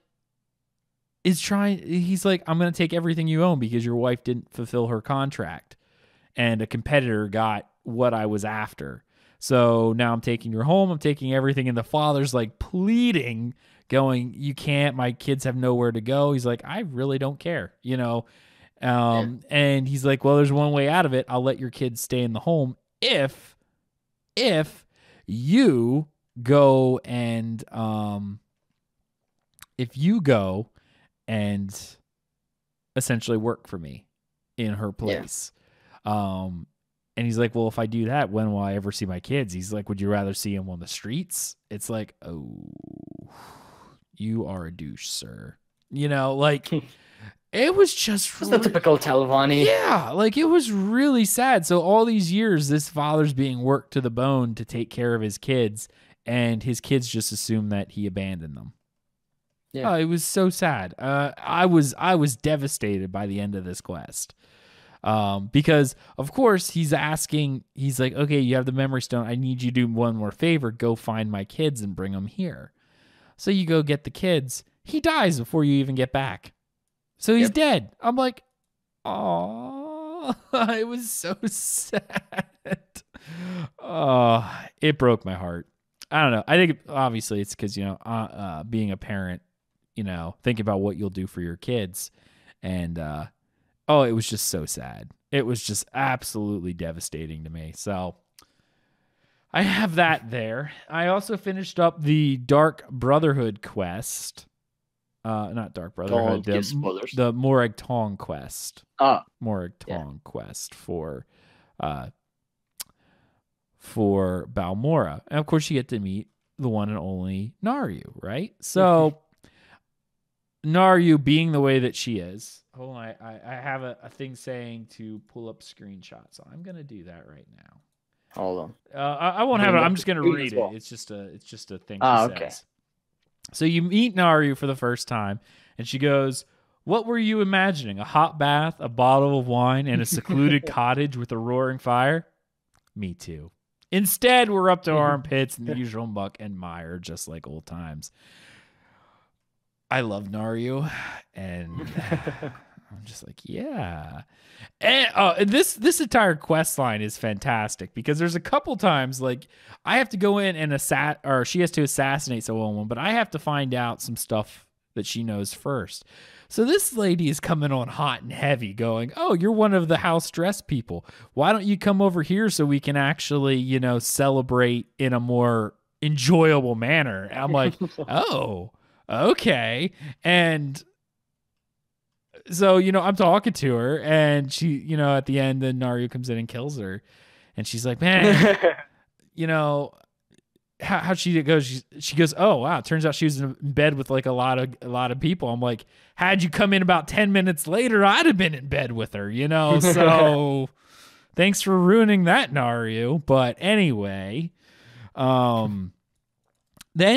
he's like, I'm going to take everything you own because your wife didn't fulfill her contract, and a competitor got what I was after. So now I'm taking your home, I'm taking everything. And the father's like pleading, going, you can't, my kids have nowhere to go. He's like, I really don't care, And he's like, well, there's one way out of it. I'll let your kids stay in the home if you go and essentially work for me in her place. And he's like, well, if I do that, when will I ever see my kids? He's like, would you rather see them on the streets? It's like, oh, You are a douche, sir. You know, like, it was just... It's the typical Telvanni. Yeah, like, it was really sad. So all these years, this father's being worked to the bone to take care of his kids, and his kids just assume that he abandoned them. Yeah. Oh, it was so sad. I was devastated by the end of this quest. Because of course he's like, okay, you have the memory stone. I need you to do one more favor. Go find my kids and bring them here. So you go get the kids. He dies before you even get back. So he's dead. I'm like, oh, it was so sad. Oh, it broke my heart. I don't know. I think obviously it's because, being a parent, thinking about what you'll do for your kids. And, it was just so sad. It was just absolutely devastating to me. So I have that there. I also finished up the Dark Brotherhood quest. Not Dark Brotherhood. The Morag Tong quest. Morag Tong quest for Balmora. And of course you get to meet the one and only Naryu, right? So Naryu being the way that she is. Hold on, I have a thing saying to pull up screenshots. So I'm gonna do that right now. Hold on. I won't have it. I'm just gonna read it. It's just a thing. Okay. Says. So you meet Naryu for the first time, and she goes, "What were you imagining? A hot bath, a bottle of wine, and a secluded cottage with a roaring fire?" Me too. Instead, we're up to our armpits in the usual muck and mire, just like old times. I love Naryu, and I'm just like, yeah. And this entire quest line is fantastic because there's a couple times like I have to go in and she has to assassinate someone, but I have to find out some stuff that she knows first. So this lady is coming on hot and heavy going, "Oh, you're one of the house dress people. Why don't you come over here so we can actually, celebrate in a more enjoyable manner?" And I'm like, "Oh, okay." And so, I'm talking to her, and she, at the end, then Naryu comes in and kills her. And she's like, "Man, how'd she go?" She goes, "Oh, wow. It turns out she was in bed with like a lot of people." I'm like, had you come in about 10 minutes later, I'd have been in bed with her, So thanks for ruining that, Naryu. But anyway, then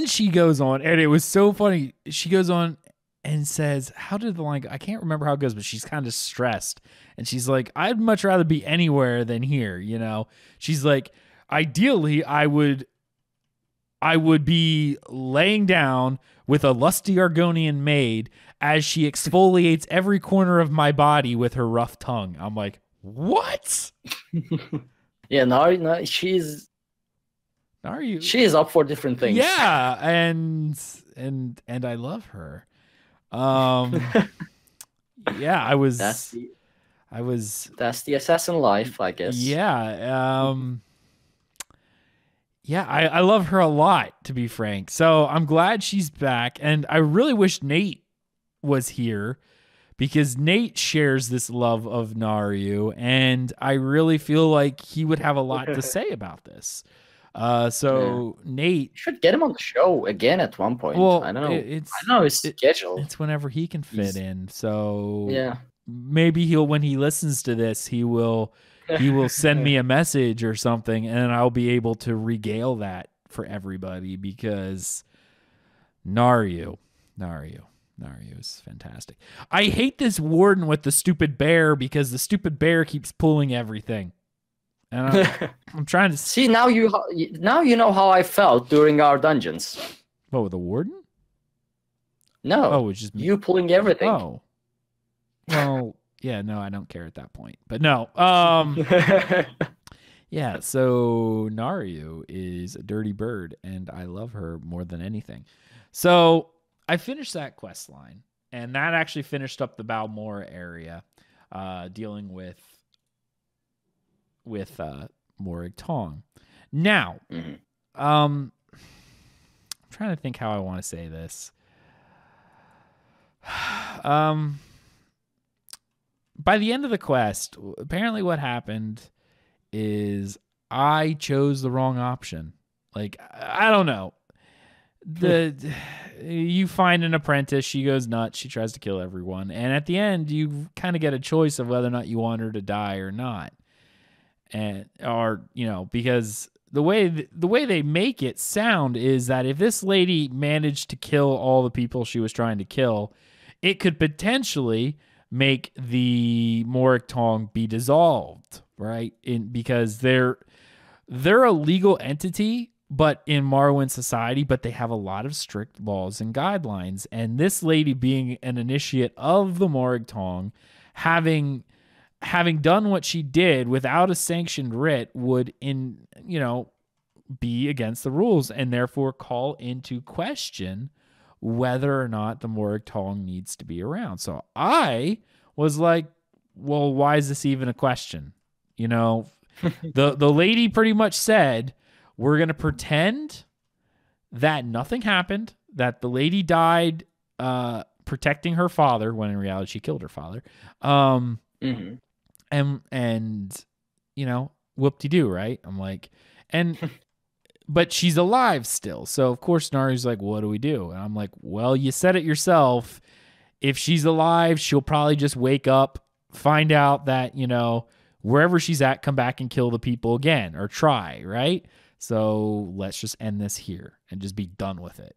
she goes on, and it was so funny. She goes on and says, how did the line go? I can't remember how it goes, but she's kind of stressed. And she's like, "I'd much rather be anywhere than here." She's like, "Ideally, I would be laying down with a lusty Argonian maid as she exfoliates every corner of my body with her rough tongue." I'm like, what? Yeah, no, she's up for different things. Yeah, and I love her. Yeah, that's the assassin life, I guess. Yeah. Yeah, I love her a lot, to be frank. So I'm glad she's back, and I really wish Nate was here because Nate shares this love of Naryu, and I really feel like he would have a lot to say about this. Nate, you should get him on the show again at one point. Well, I don't know. I know his schedule. It's whenever he can fit in. So yeah, maybe when he listens to this, he will send me a message or something, and I'll be able to regale that for everybody because Naryu is fantastic. I hate this warden with the stupid bear because the stupid bear keeps pulling everything. And I'm trying to see now. You know how I felt during our dungeons. What, with the warden? No. It's just you pulling everything. Oh. Well, yeah, no, I don't care at that point. But no. Yeah, so Naryu is a dirty bird, and I love her more than anything. So I finished that quest line, and that actually finished up the Balmora area, dealing with Morag Tong. Now, I'm trying to think how I want to say this. By the end of the quest, apparently what happened is I chose the wrong option. Like, I don't know. you find an apprentice. She goes nuts. She tries to kill everyone. And at the end, you kind of get a choice of whether or not you want her to die or not. Because the way they make it sound is that if this lady managed to kill all the people she was trying to kill, it could potentially make the Morag Tong be dissolved, right? Because they're a legal entity, but in Morrowind society, but they have a lot of strict laws and guidelines. And this lady, being an initiate of the Morag Tong, having done what she did without a sanctioned writ, would be against the rules, and therefore call into question whether or not the Morag Tong needs to be around. So I was like, well, why is this even a question? The lady pretty much said, we're going to pretend that nothing happened, that the lady died protecting her father, when in reality she killed her father. And whoop-de-doo, right? I'm like, but she's alive still. So of course Nari's like, what do we do? And I'm like, well, you said it yourself. If she's alive, she'll probably just wake up, find out that, wherever she's at, come back and kill the people again, or try, right? So let's just end this here and just be done with it.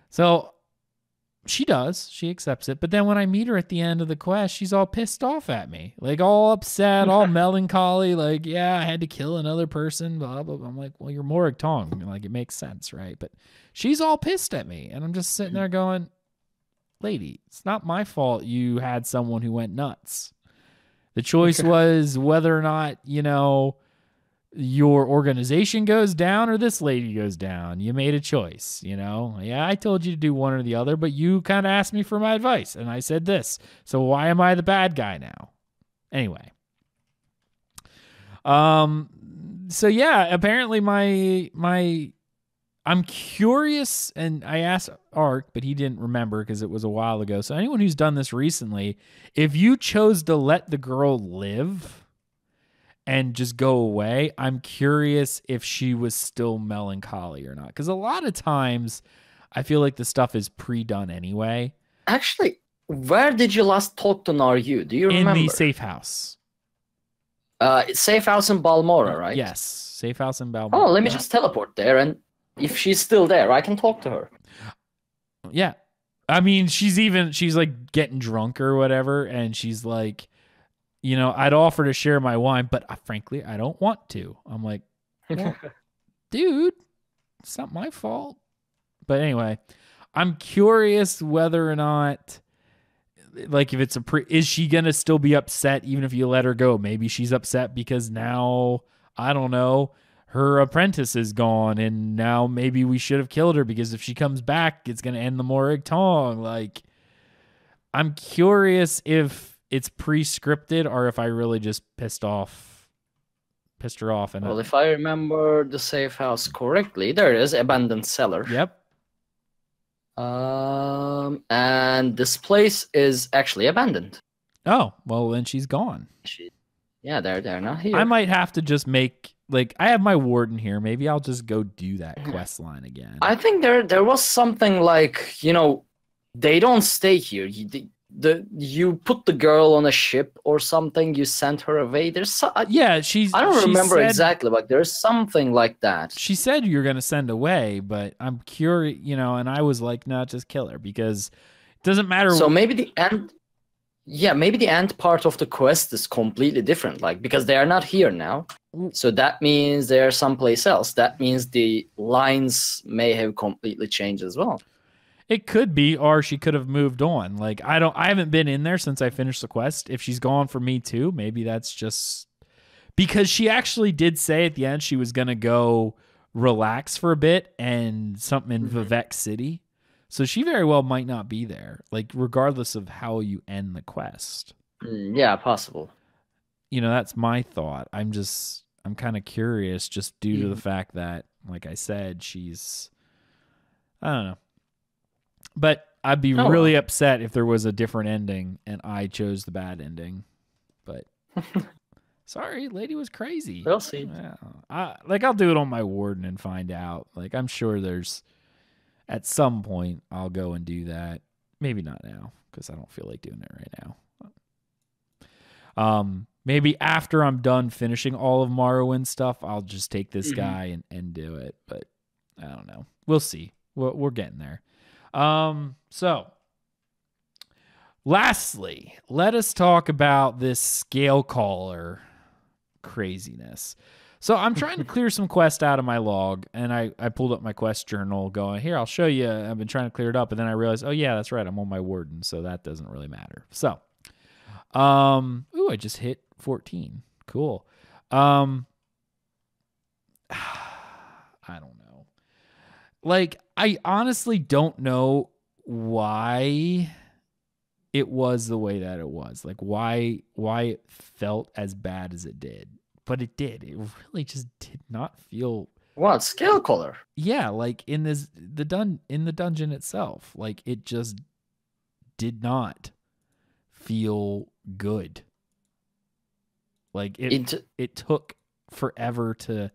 So she does. She accepts it. But then when I meet her at the end of the quest, she's all pissed off at me. Like, all upset, all melancholy. Like, yeah, I had to kill another person. Blah, blah, blah. I'm like, well, you're Morag Tong. Like, it makes sense, right? But she's all pissed at me. And I'm just sitting there going, lady, it's not my fault you had someone who went nuts. The choice was whether or not, your organization goes down or this lady goes down. You made a choice, Yeah, I told you to do one or the other, but you kind of asked me for my advice, and I said this. So why am I the bad guy now? Anyway. So yeah, apparently I'm curious, and I asked Ark, but he didn't remember because it was a while ago. So anyone who's done this recently, if you chose to let the girl live and just go away, I'm curious if she was still melancholy or not. Because a lot of times, I feel like the stuff is pre-done anyway. Actually, where did you last talk to Naryu? Do you remember? In the safe house. Safe house in Balmora, right? Yes, safe house in Balmora. Oh, let me just teleport there, and if she's still there, I can talk to her. Yeah. I mean, she's like getting drunk or whatever, and she's like, I'd offer to share my wine, but frankly, I don't want to. I'm like, well, dude, it's not my fault. But anyway, I'm curious whether or not, like, if it's is she going to still be upset even if you let her go? Maybe she's upset because now, I don't know, her apprentice is gone, and now maybe we should have killed her because if she comes back, it's going to end the Morag Tong. Like, I'm curious if it's pre-scripted or if I really just pissed her off. And if I remember the safe house correctly, there it is, abandoned cellar. Yep. And this place is actually abandoned. Oh, well, then she's gone. They're not here. I might have to just make, like, I have my warden here. Maybe I'll just go do that quest line again. I think there was something like, they don't stay here. You put the girl on a ship or something. You sent her away. There's I don't remember exactly, but there's something like that. She said you're going to send away, but I'm curious, and I was like, no, just kill her because it doesn't matter. So maybe the end. Yeah, maybe the end part of the quest is completely different, like, because they are not here now. So that means they're someplace else. That means the lines may have completely changed as well. It could be, or she could have moved on. Like, I haven't been in there since I finished the quest. If she's gone for me too, maybe that's just because she actually did say at the end she was going to go relax for a bit and something in Vivec City. So she very well might not be there, like, regardless of how you end the quest. Yeah, possible. That's my thought. I'm kind of curious just due to the fact that, like I said, I don't know. But I'd be really upset if there was a different ending and I chose the bad ending. But sorry, lady was crazy. We'll see. Yeah. I'll do it on my warden and find out. Like, I'm sure there's... at some point I'll go and do that. Maybe not now because I don't feel like doing it right now. Maybe after I'm done finishing all of Morrowind stuff, I'll just take this guy and do it. But I don't know. We'll see. We're getting there. So lastly, let us talk about this scale caller craziness. So I'm trying to clear some quest out of my log, and I pulled up my quest journal going, here, I'll show you. I've been trying to clear it up, and then I realized, oh yeah, that's right, I'm on my warden, so that doesn't really matter. So, I just hit 14. Cool. I don't know. Like, I honestly don't know why it was the way that it was. Like, why it felt as bad as it did. But it did. It really just did not feel. What scale color? Yeah, like in the dungeon itself, like it just did not feel good. Like it took forever to,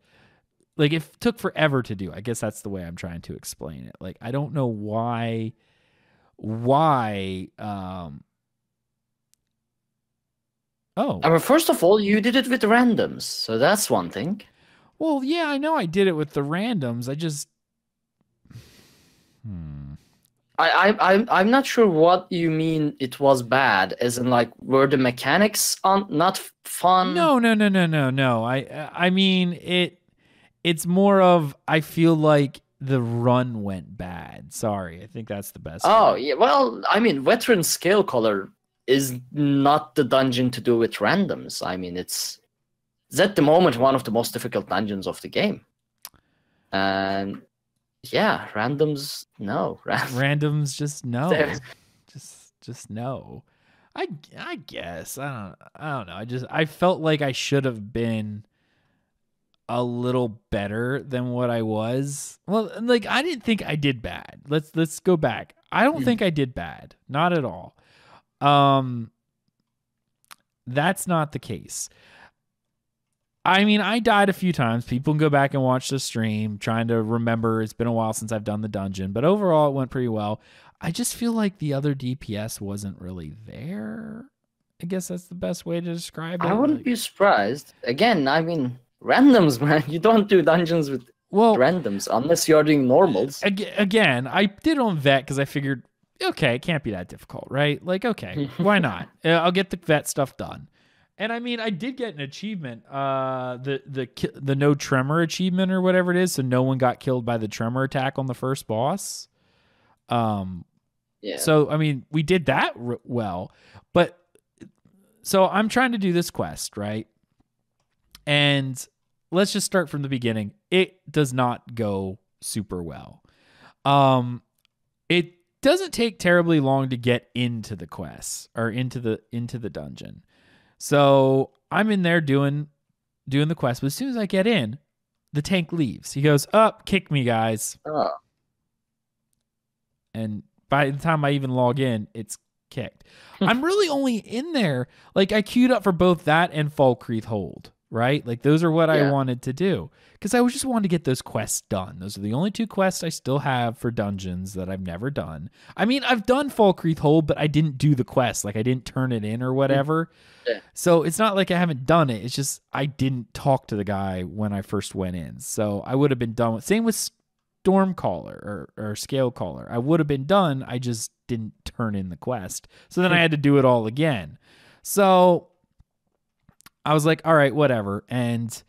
like it took forever to do. I guess that's the way I'm trying to explain it. Like I don't know why. I mean, first of all, you did it with randoms, so that's one thing. Well, yeah, I know I did it with the randoms. I just, I'm not sure what you mean. It was bad, as in like were the mechanics not fun? No. I mean it's more of I feel like the run went bad. Sorry, I think that's the best. Oh yeah, well, I mean, veteran scale color is not the dungeon to do with randoms. I mean, it's at the moment one of the most difficult dungeons of the game. And yeah, randoms, no. Randoms, just no. just no. I guess. I don't know. I felt like I should have been a little better than what I was. Well, like I didn't think I did bad. Let's go back. I don't think I did bad. Not at all. That's not the case. I mean, I died a few times. People can go back and watch the stream, trying to remember. It's been a while since I've done the dungeon, but overall it went pretty well. I just feel like the other DPS wasn't really there. I guess that's the best way to describe it. I wouldn't be surprised. Again, I mean, randoms, man. You don't do dungeons with randoms unless you're doing normals. Again, I did on vet because I figured, okay, it can't be that difficult, right? Like, okay, why not? I'll get the vet stuff done. And I mean, I did get an achievement, the no tremor achievement or whatever it is, so no one got killed by the tremor attack on the first boss. Yeah. So I mean, we did that well, but so I'm trying to do this quest, right? And let's just start from the beginning. It does not go super well. It doesn't take terribly long to get into the quest or into the dungeon. So I'm in there doing the quest, but as soon as I get in, the tank leaves. He goes, up, kick me, guys. Oh. And by the time I even log in, it's kicked. I'm really only in there. Like I queued up for both that and Falkreath Hold, right? Like those are what I wanted to do because I just wanted to get those quests done. Those are the only two quests I still have for dungeons that I've never done. I mean, I've done Falkreath Hold, but I didn't do the quest. Like I didn't turn it in or whatever. Yeah. So it's not like I haven't done it. It's just I didn't talk to the guy when I first went in. So I would have been done with. Same with Stormcaller or Scalecaller. I would have been done. I just didn't turn in the quest. So then I had to do it all again. So I was like, all right, whatever. And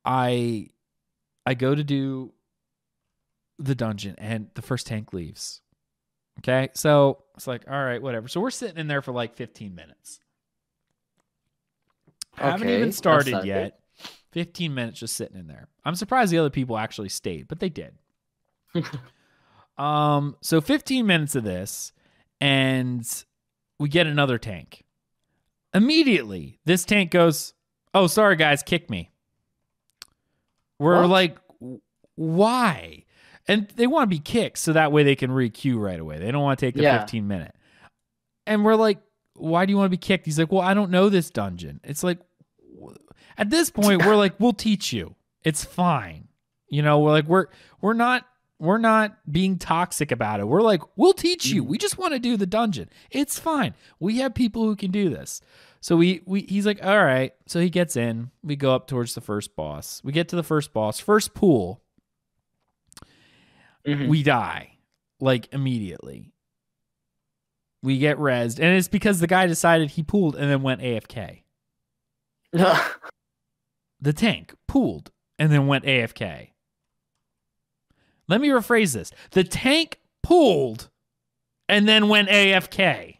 I go to do the dungeon and the first tank leaves. Okay. So it's like, all right, whatever. So we're sitting in there for like 15 minutes. I haven't even started yet. 15 minutes just sitting in there. I'm surprised the other people actually stayed, but they did. So 15 minutes of this, and we get another tank. Immediately, this tank goes, oh, sorry, guys, kick me. We're like, why? And they want to be kicked so that way they can re-queue right away. They don't want to take the 15 minute. And we're like, why do you want to be kicked? He's like, well, I don't know this dungeon. It's like, at this point, we're like, we'll teach you. It's fine. You know, we're like, we're not being toxic about it. We're like, we'll teach you. We just want to do the dungeon. It's fine. We have people who can do this. So he's like, all right. So he gets in. We go up towards the first boss. We get to the first boss, first pool. We die like immediately. We get rezzed, and it's because the guy decided he pooled and then went AFK. The tank pooled and then went AFK. Let me rephrase this. The tank pooled and then went AFK.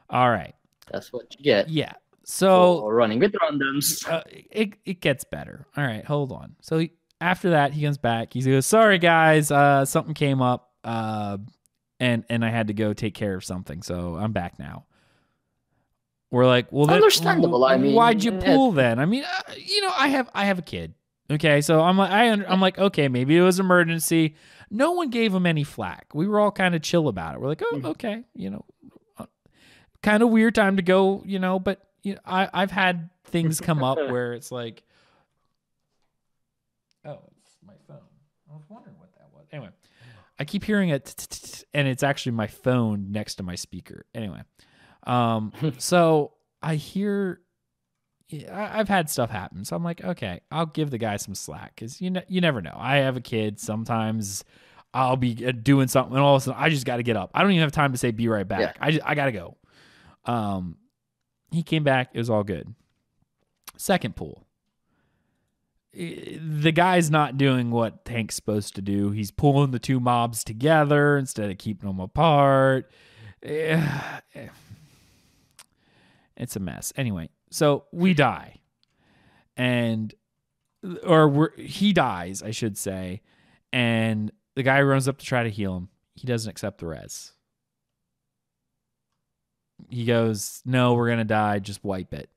All right. That's what you get. Yeah. So running with randoms. It gets better. All right, hold on. So after that, he comes back. He goes, "Sorry guys, something came up, and I had to go take care of something. So I'm back now." We're like, "Well, understandable. I mean, why'd you pool then?" I mean, I have a kid. Okay, so I'm like, okay, maybe it was emergency. No one gave him any flack. We were all kind of chill about it. We're like, oh, okay, kind of weird time to go, but I've had things come up where it's like, oh, it's my phone. I was wondering what that was. Anyway, I keep hearing it, and it's actually my phone next to my speaker. Anyway, so I hear. I've had stuff happen, so I'm like, okay, I'll give the guy some slack because you never know. I have a kid. Sometimes I'll be doing something, and all of a sudden I just got to get up. I don't even have time to say be right back. Yeah. I got to go. He came back. It was all good. Second pool. The guy's not doing what Tank's supposed to do. He's pulling the two mobs together instead of keeping them apart. It's a mess. Anyway. So we die, he dies, I should say, and the guy runs up to try to heal him. He doesn't accept the res. He goes, "No, we're gonna die. Just wipe it."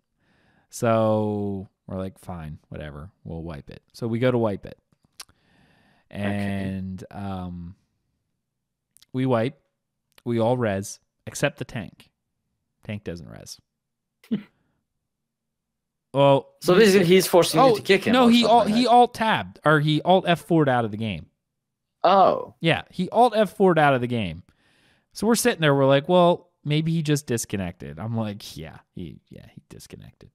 So we're like, "Fine, whatever. We'll wipe it." So we go to wipe it, and we wipe. We all res except the tank. Tank doesn't res. Well, so basically he's forcing you to kick him. No, he alt tabbed, or he alt F4'd out of the game. Oh. Yeah, he alt F4'd out of the game. So we're sitting there, we're like, well, maybe he just disconnected. I'm like, yeah, he disconnected.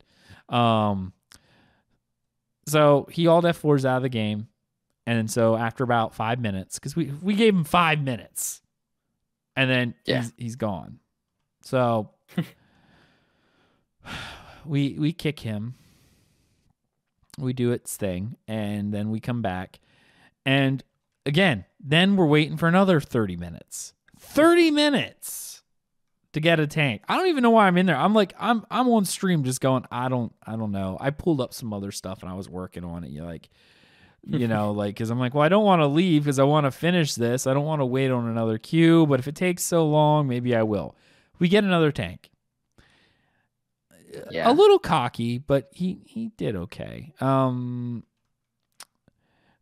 So he alt F4's out of the game. And so after about 5 minutes, because we gave him 5 minutes, and then he's gone. So we kick him. We do its thing, and then we come back. And again, then we're waiting for another 30 minutes. 30 minutes to get a tank. I don't even know why I'm in there. I'm like, I'm on stream just going, I don't know. I pulled up some other stuff and I was working on it. Because I'm like, well, I don't want to leave because I want to finish this. I don't want to wait on another queue, but if it takes so long, maybe I will. We get another tank. Yeah. A little cocky, but he did okay.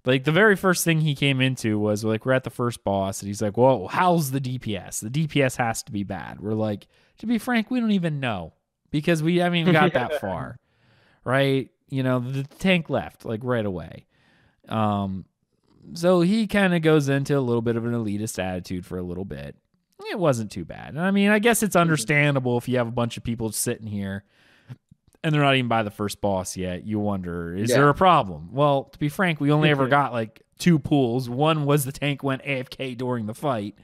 Like the very first thing he came into was like, we're at the first boss, and he's like, "Whoa, how's the DPS? The DPS has to be bad." We're like, to be frank, we don't even know because we haven't even got that far, right? The tank left like right away. So he kind of goes into a little bit of an elitist attitude for a little bit. It wasn't too bad. I mean, I guess it's understandable if you have a bunch of people sitting here and they're not even by the first boss yet. You wonder, is there a problem? Well, to be frank, we only ever got like 2 pools. One was the tank went AFK during the fight.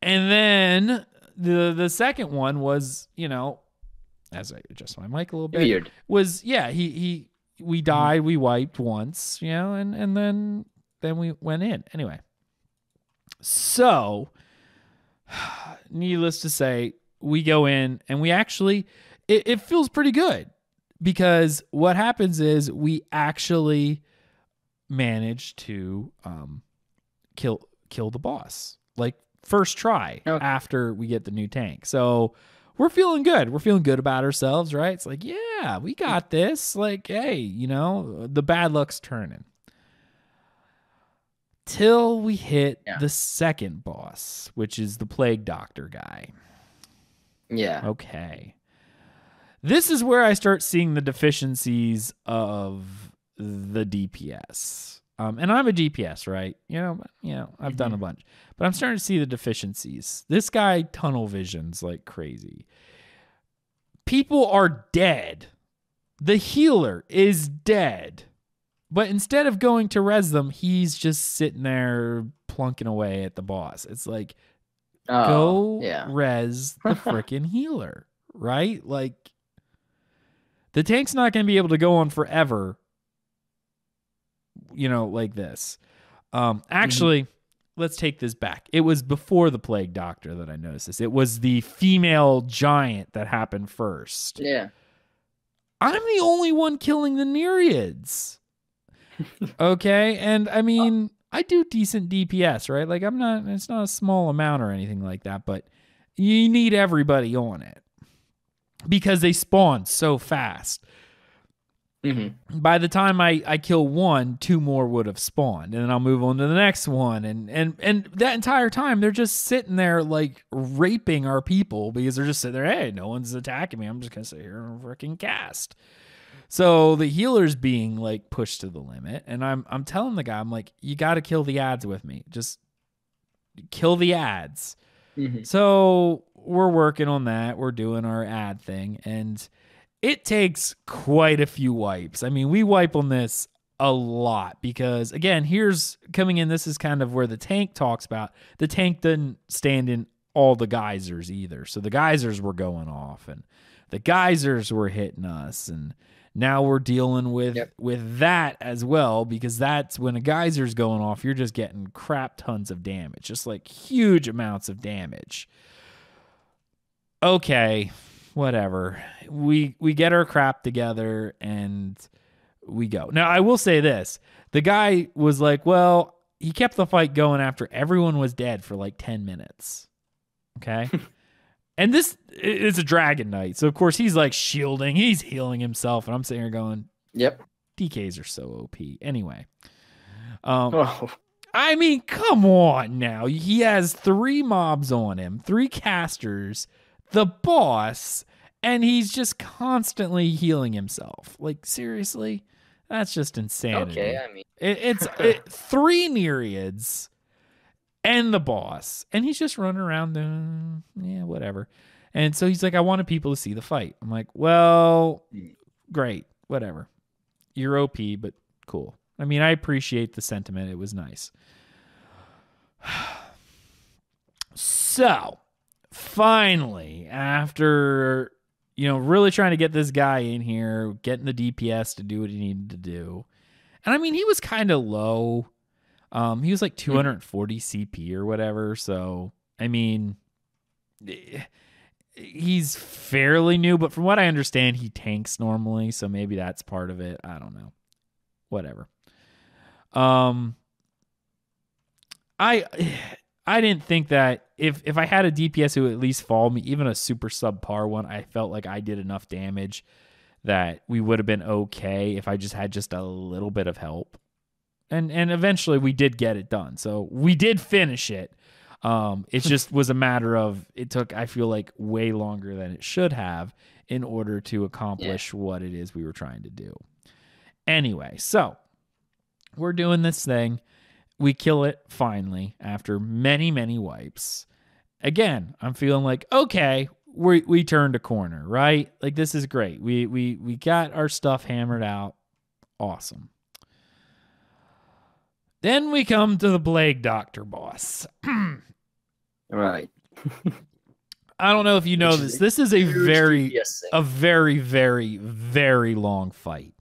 And then the second one was, as I adjust my mic a little bit, weird. Was, we died, we wiped once, and then we went in. Anyway. So, needless to say, we go in and we actually, it feels pretty good because what happens is we actually manage to kill the boss, like first try after we get the new tank. So we're feeling good. We're feeling good about ourselves, right? It's like, yeah, we got this. Like, hey, the bad luck's turning. Till we hit the second boss, which is the Plague Doctor guy. Yeah. Okay. This is where I start seeing the deficiencies of the DPS. And I'm a DPS, right? I've done a bunch, but I'm starting to see the deficiencies. This guy tunnel visions like crazy. People are dead. The healer is dead. But instead of going to res them, he's just sitting there plunking away at the boss. It's like, go res the frickin' healer, right? Like, the tank's not going to be able to go on forever, like this. Actually, let's take this back. It was before the Plague Doctor that I noticed this. It was the female giant that happened first. Yeah. I'm the only one killing the Nereids. Okay, and I mean, I do decent DPS, right? Like, it's not a small amount or anything like that, but you need everybody on it because they spawn so fast. By the time I kill one, 2 more would have spawned, and then I'll move on to the next one, and that entire time they're just sitting there like raping our people because they're just sitting there, hey, no one's attacking me, I'm just gonna sit here and freaking cast. So the healer's being like pushed to the limit, and I'm telling the guy, I'm like, you got to kill the ads with me, just kill the ads. So we're working on that, we're doing our ad thing, and it takes quite a few wipes. I mean, we wipe on this a lot because, again, here's coming in. This is kind of where the tank talks about. The tank didn't stand in all the geysers either. So the geysers were going off and the geysers were hitting us. And now we're dealing with that as well, because that's when a geyser's going off, you're just getting crap tons of damage, just like huge amounts of damage. Okay. Whatever. We get our crap together and we go. Now, I will say this. The guy was like, well, he kept the fight going after everyone was dead for like 10 minutes. Okay? And this is a Dragon Knight. So, of course, he's like shielding. He's healing himself. And I'm sitting here going, yep. DKs are so OP. Anyway. I mean, come on now. He has 3 mobs on him, 3 casters, the boss, and he's just constantly healing himself. Like, seriously? That's just insanity. Okay, I mean... It's 3 Nereids and the boss, and he's just running around doing, whatever. And so he's like, I wanted people to see the fight. I'm like, well, great, whatever. You're OP, but cool. I mean, I appreciate the sentiment. It was nice. So... finally, after, really trying to get this guy in here, getting the DPS to do what he needed to do. And I mean, he was kind of low. He was like 240 CP or whatever. So, I mean, he's fairly new, but from what I understand, he tanks normally. So maybe that's part of it. I don't know. Whatever. I didn't think that if I had a DPS who at least followed me, even a super subpar one, I felt like I did enough damage that we would have been okay if I just had just a little bit of help. And eventually we did get it done. So we did finish it. It just was a matter of, it took, I feel like, way longer than it should have in order to accomplish what it is we were trying to do. Anyway, so we're doing this thing. We kill it finally after many, many wipes. Again, I'm feeling like, okay, we turned a corner, right? Like, this is great. We got our stuff hammered out. Awesome. Then we come to the Plague Doctor boss. Right. I don't know if you know this. This is a very, very, very long fight.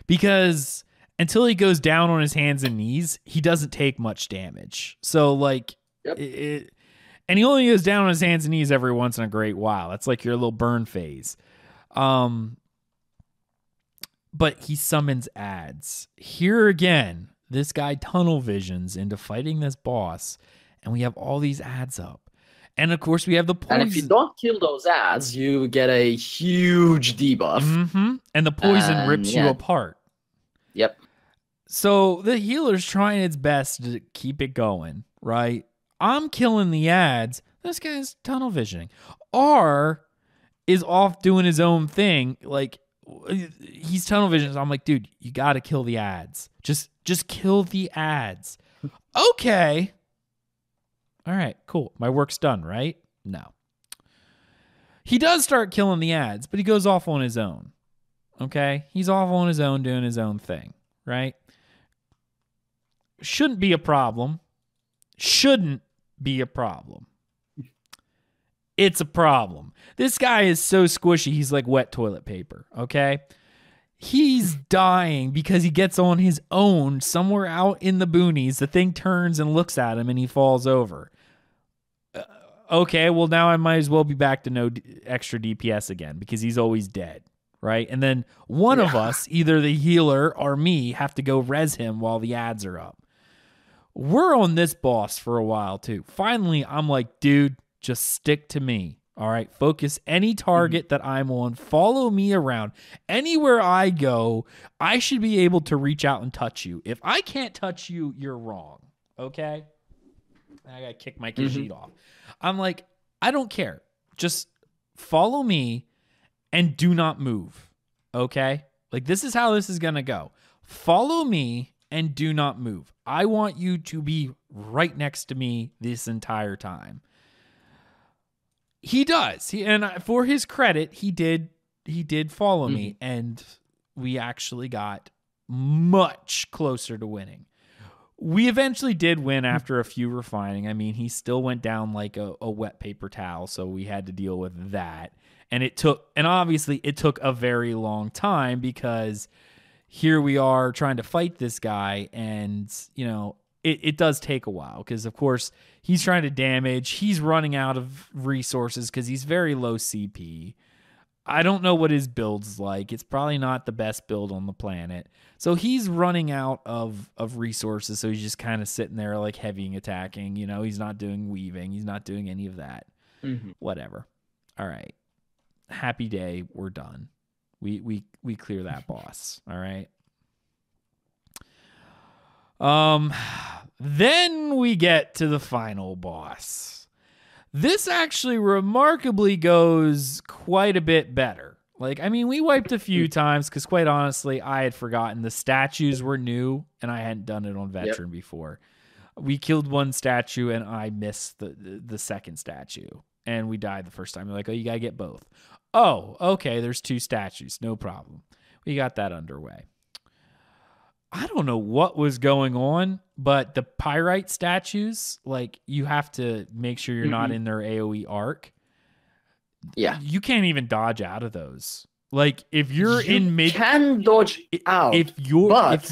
Because until he goes down on his hands and knees, he doesn't take much damage. So, like, and he only goes down on his hands and knees every once in a great while. That's like your little burn phase. But he summons ads. Here again, this guy tunnel visions into fighting this boss, and we have all these ads up. And of course, we have the poison. And if you don't kill those ads, you get a huge debuff. And the poison rips you apart. Yep. So the healer's trying its best to keep it going, right? I'm killing the ads. This guy's tunnel visioning. R is off doing his own thing, like he's tunnel vision. So I'm like, dude, you got to kill the ads. Just kill the ads. Okay. All right, cool. My work's done, right? No. He does start killing the ads, but he goes off on his own. Okay? He's off on his own doing his own thing, right? Shouldn't be a problem. Shouldn't be a problem. It's a problem. This guy is so squishy, he's like wet toilet paper, okay? He's dying because he gets on his own somewhere out in the boonies. The thing turns and looks at him and he falls over. Okay, well now I might as well be back to no extra DPS again because he's always dead, right? And then one of us, either the healer or me, have to go res him while the ads are up. We're on this boss for a while too. Finally, I'm like, dude, just stick to me. All right, focus any target that I'm on. Follow me around. Anywhere I go, I should be able to reach out and touch you. If I can't touch you, you're wrong. Okay? I gotta kick my Khajiit off. I'm like, I don't care. Just follow me and do not move. Okay? Like, this is how this is gonna go. Follow me and do not move. I want you to be right next to me this entire time. He does. And for his credit, he did follow me, and we actually got much closer to winning. We eventually did win after a few refining. I mean, he still went down like a wet paper towel, so we had to deal with that. And obviously it took a very long time because here we are trying to fight this guy, and you know, it does take a while because, of course, he's trying to damage. He's running out of resources because he's very low CP. I don't know what his build's like. It's probably not the best build on the planet. So he's running out of resources, so he's just kind of sitting there like heavy attacking. You know, he's not doing weaving. He's not doing any of that. Whatever. All right. Happy day. We're done. We clear that boss. All right. Then we get to the final boss. This actually remarkably goes quite a bit better. Like, I mean, we wiped a few times because, quite honestly, I had forgotten the statues were new and I hadn't done it on veteran before. We killed one statue and I missed the second statue, and we died the first time. We're like, oh, you gotta get both. Oh, okay, there's two statues, no problem. We got that underway. I don't know what was going on, but the pyrite statues, like, you have to make sure you're not in their AoE arc. Yeah. You can't even dodge out of those. Like, if you're in mid... You can dodge out. If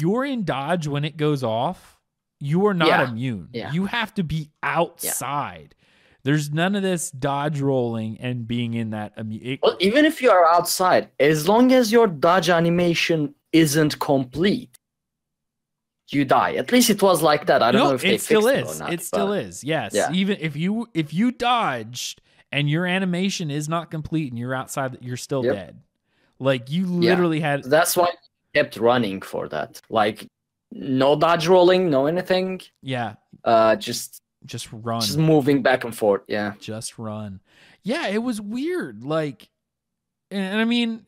you're in dodge when it goes off, you are not immune. Yeah. You have to be outside. Yeah. There's none of this dodge rolling and being in that... Well, even if you are outside, as long as your dodge animation isn't complete, you die. At least it was like that. I don't know if they fixed it or not. It still is. Yes. Yeah. Even if you dodged and your animation is not complete and you're outside, you're still dead. Like, you literally had... That's why I kept running for that. Like, no dodge rolling, no anything. Yeah. Just run. Just moving back and forth. Yeah. Just run. Yeah, it was weird. Like, and I mean...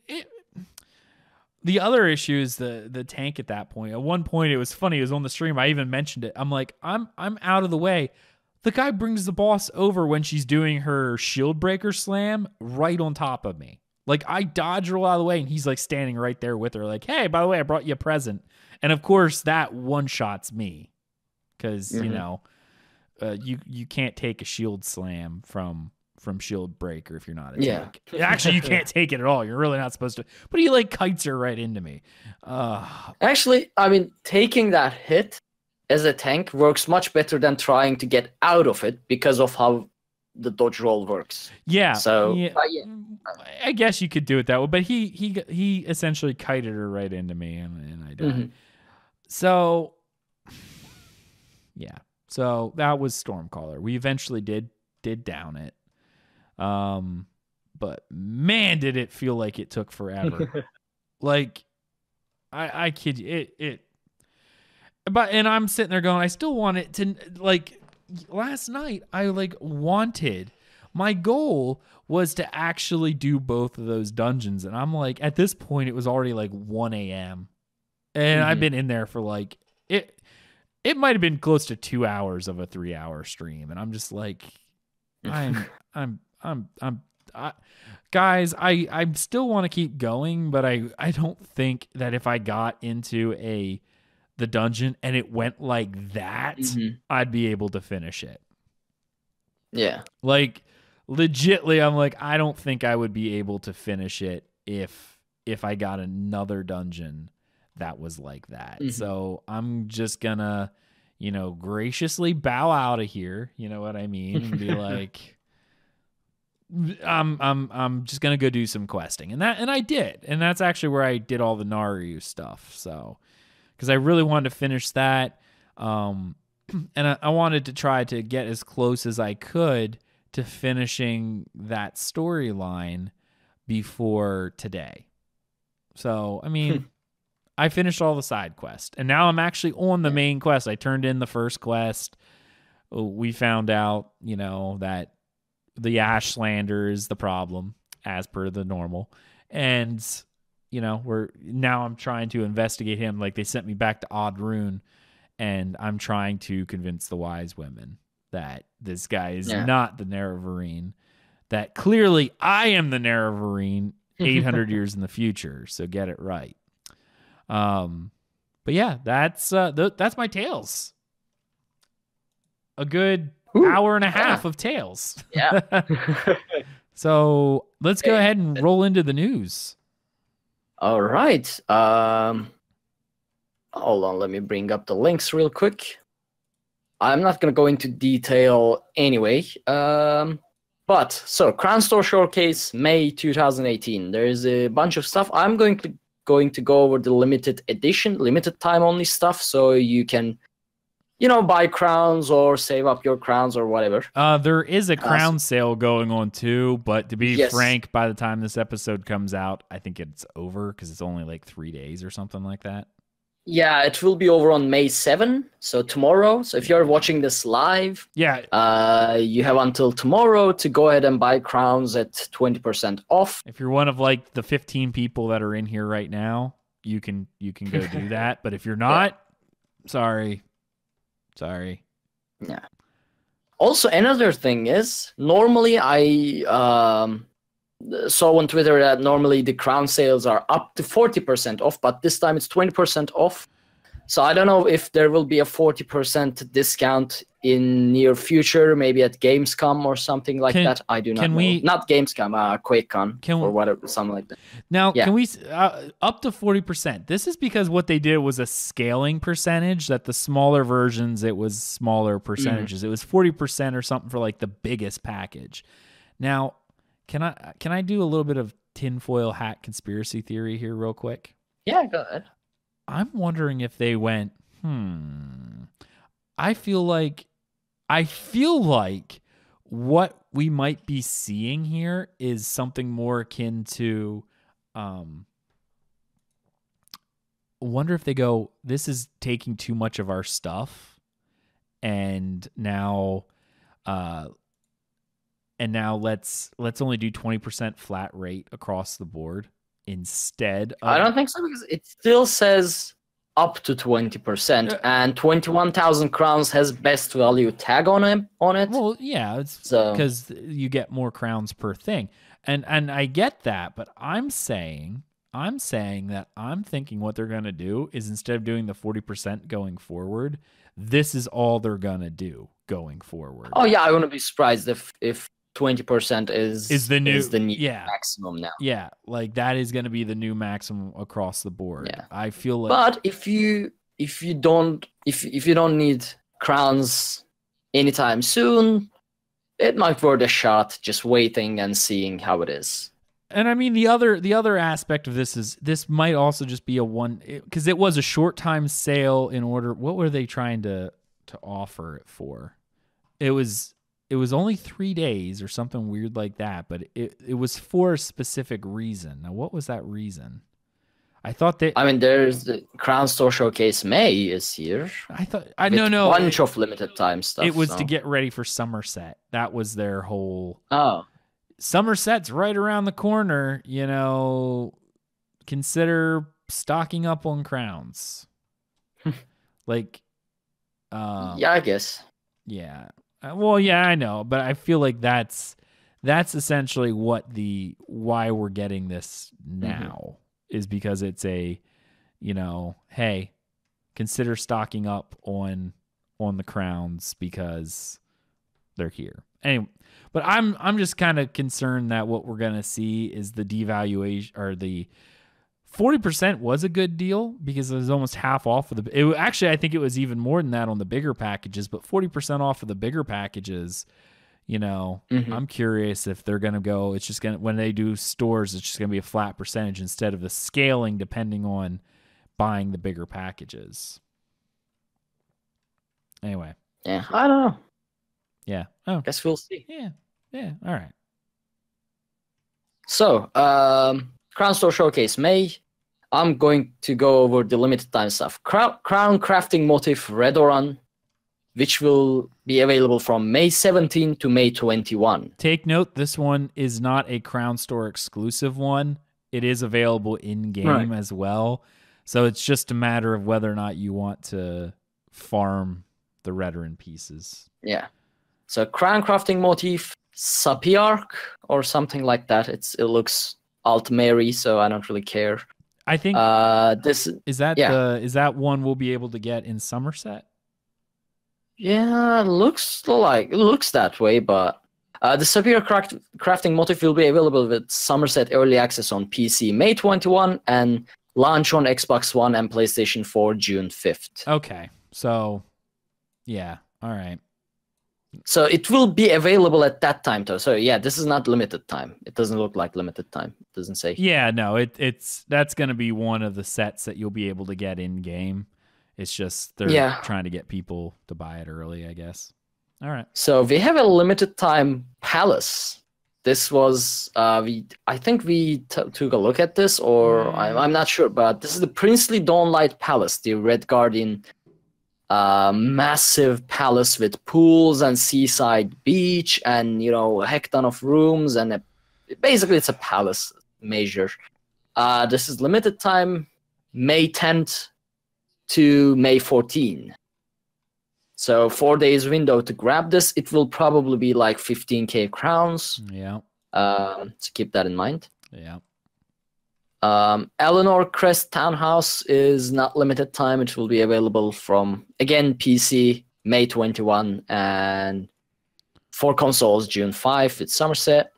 The other issue is the tank at that point. At one point, it was funny. It was on the stream. I even mentioned it. I'm like, I'm out of the way. The guy brings the boss over when she's doing her shield breaker slam right on top of me. Like, I dodge roll out of the way, and he's like standing right there with her. Like, hey, by the way, I brought you a present. And of course, that one shots me because you know, you can't take a shield slam from shield breaker if you're not a tank. Actually, you can't take it at all. You're really not supposed to. But he like kites her right into me. Actually, I mean, taking that hit as a tank works much better than trying to get out of it because of how the dodge roll works. Yeah. So I guess you could do it that way. But he essentially kited her right into me, and I died. So yeah. So that was Stormcaller. We eventually did down it. But man, did it feel like it took forever. Like, I kid you, and I'm sitting there going, I still want it to, like, last night I like wanted my goal was to actually do both of those dungeons. And I'm like, at this point, it was already like 1 a.m. And I've been in there for like, it might have been close to 2 hours of a 3-hour stream. And I'm just like, guys, I still want to keep going, but I don't think that if I got into the dungeon and it went like that, I'd be able to finish it. Yeah. Like, legitly, I'm like, I don't think I would be able to finish it if I got another dungeon that was like that. So I'm just gonna, graciously bow out of here. You know what I mean? And be like, I'm just gonna go do some questing, and I did, and that's actually where I did all the Naru stuff. So, because I really wanted to finish that, and I wanted to try to get as close as I could to finishing that storyline before today. So, I mean, I finished all the side quests, and now I'm actually on the main quest. I turned in the first quest. We found out, that the Ashlander is the problem, as per the normal. And, I'm trying to investigate him. Like, they sent me back to Oddrune, and I'm trying to convince the wise women that this guy is not the Nerevarine, that clearly I am the Nerevarine 800 years in the future. So get it right. But yeah, that's my Tales. A good hour and a half of Tales. Yeah. So let's go ahead and roll into the news. All right. Hold on, let me bring up the links real quick. I'm not going to go into detail anyway. But so Crown Store Showcase May 2018. There's a bunch of stuff. I'm going to go over the limited edition, limited time only stuff, so you can, buy crowns or save up your crowns or whatever. There is a crown sale going on too, but to be frank, by the time this episode comes out, I think it's over because it's only like 3 days or something like that. Yeah, it will be over on May 7, so tomorrow. So if you're watching this live, you have until tomorrow to go ahead and buy crowns at 20% off. If you're one of like the 15 people that are in here right now, you can go do that. But if you're not, sorry. Yeah. Also, another thing is, normally I saw on Twitter that normally the crown sales are up to 40% off, but this time it's 20% off. So I don't know if there will be a 40% discount in near future, maybe at Gamescom or something like that. I do not know. Not Gamescom, QuakeCon or whatever, something like that. Now, can we up to 40%? This is because what they did was a scaling percentage. That the smaller versions, it was smaller percentages. It was 40% or something for like the biggest package. Now, can I do a little bit of tinfoil hat conspiracy theory here real quick? Yeah, go ahead. I'm wondering if they went, I feel like what we might be seeing here is something more akin to, wonder if they go, this is taking too much of our stuff, and now let's only do 20% flat rate across the board instead of... I don't think so, because it still says up to 20%, and 21,000 crowns has best value tag on it. Well, yeah, it's because you get more crowns per thing, and I get that, but I'm saying that I'm thinking what they're gonna do is, instead of doing the 40% going forward, this is all they're gonna do going forward. Oh yeah, I wouldn't be surprised if 20% is the new maximum now. Yeah, like that is going to be the new maximum across the board. Yeah. I feel like. But if you don't need crowns anytime soon, it might be worth a shot just waiting and seeing how it is. And I mean, the other aspect of this is this might also just be because it was a short time sale. What were they trying to offer it for? It was only 3 days or something weird like that, but it was for a specific reason. Now, what was that reason? I thought that. I mean, there's the Crown Store Showcase May is here. I thought. No. Bunch of limited time stuff. It was to get ready for Somerset. That was their whole. Oh. Somerset's right around the corner. You know, consider stocking up on crowns. Like. Yeah, I guess. Yeah. Well, yeah, I know, but I feel like that's essentially why we're getting this now is because it's a, you know, hey, consider stocking up on the crowns because they're here. Anyway, but I'm just kind of concerned that what we're gonna see is the devaluation or the 40% was a good deal because it was almost half off of actually, I think it was even more than that on the bigger packages, but 40% off of the bigger packages, you know, I'm curious if they're going to go, it's just going to, when they do stores, it's just going to be a flat percentage instead of the scaling depending on buying the bigger packages. Anyway. Yeah, I don't know. Yeah. Oh, guess we'll see. Yeah. Yeah. All right. So, Crown Store Showcase May. I'm going to go over the limited time stuff. Crown crafting motif Redoran, which will be available from May 17 to May 21. Take note, this one is not a Crown Store exclusive one. It is available in-game as well. So it's just a matter of whether or not you want to farm the Redoran pieces. Yeah. So Crown crafting motif Sapiarch or something like that. It looks Altmary, so I don't really care. I think this is that one we'll be able to get in Somerset. Yeah, it looks that way, but the Sapphire crafting motif will be available with Somerset Early Access on PC May 21 and launch on Xbox One and PlayStation 4 June 5th. Okay, so yeah, all right. So it will be available at that time, though. So yeah, this is not limited time. It doesn't look like limited time. It doesn't say. Yeah, no, that's going to be one of the sets that you'll be able to get in game. It's just they're trying to get people to buy it early, I guess. All right. So we have a limited time palace. This was I think we took a look at this, or I'm not sure, but this is the Princely Dawnlight Palace, the Red Guardian. Massive palace with pools and seaside beach and, you know, a heck ton of rooms and basically it's a palace measure. This is limited time May 10th to May 14. So 4 days window to grab this. It will probably be like 15k crowns. Yeah. So keep that in mind. Yeah. Eleanor Crest Townhouse is not limited time. It will be available from, again, PC, May 21, and for consoles, June 5. It's Somerset.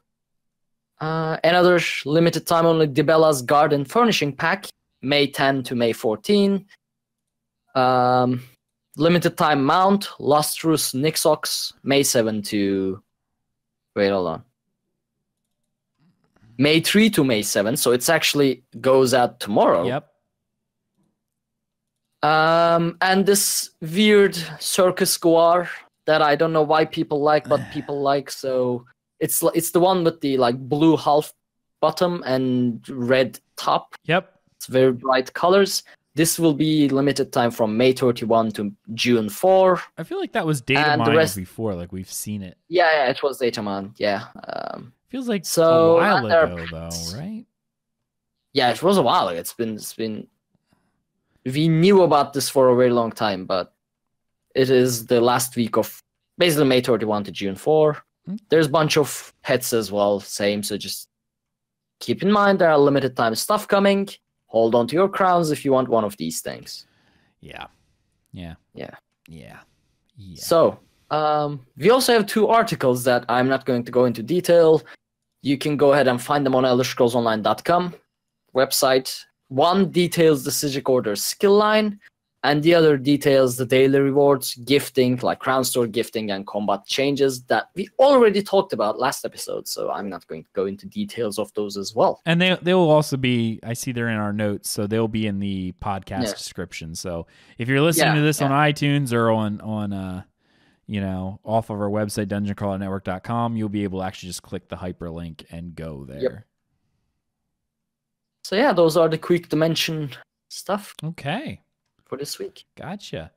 Another limited time only, Dibella's Garden Furnishing Pack, May 10 to May 14. Limited time Mount, Lustrous Nixox, May 7 to... Wait, hold on. May 3 to May 7, so it's actually goes out tomorrow. Yep. And this weird circus guar that I don't know why people like, but people like. So it's the one with the like blue half bottom and red top. Yep. It's very bright colors. This will be limited time from May 31 to June 4. I feel like that was data mined before, like we've seen it. Yeah, it was data mined. Yeah. Feels like a while ago, though, right? Yeah, it was a while ago. It's been. We knew about this for a very long time, but it is the last week of basically May 31 to June 4. There's a bunch of hets as well, same. So just keep in mind there are limited time stuff coming. Hold on to your crowns if you want one of these things. Yeah. So. We also have 2 articles that I'm not going to go into detail. You can go ahead and find them on ElderScrollsOnline.com website. One details the Psijic Order skill line, and the other details the daily rewards, gifting, like Crown Store gifting and combat changes that we already talked about last episode, so I'm not going to go into details of those as well. And they will also be, I see they're in our notes, so they'll be in the podcast description. So if you're listening to this on iTunes or on you know, off of our website, dungeoncrawlernetwork.com, you'll be able to actually just click the hyperlink and go there. Yep. So yeah, those are the quick to mention stuff Okay. for this week. Gotcha.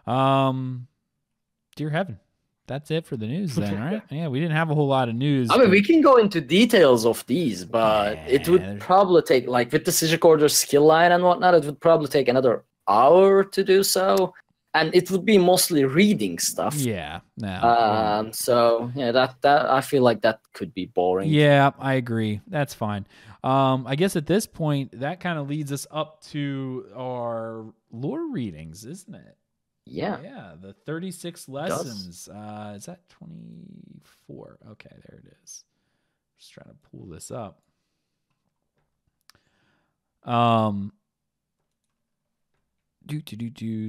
Dear heaven. That's it for the news then, right? Yeah, we didn't have a whole lot of news. I mean, we can go into details of these, but it Yeah. would probably take, like, with the Psijic Order skill line and whatnot, it would probably take another hour to do so. And it would be mostly reading stuff. Yeah. No. So yeah, that I feel like that could be boring. Yeah, I agree. That's fine. I guess at this point, that kind of leads us up to our lore readings, isn't it? Yeah. Yeah, the 36 lessons. Is that 24? Okay, there it is. Just trying to pull this up.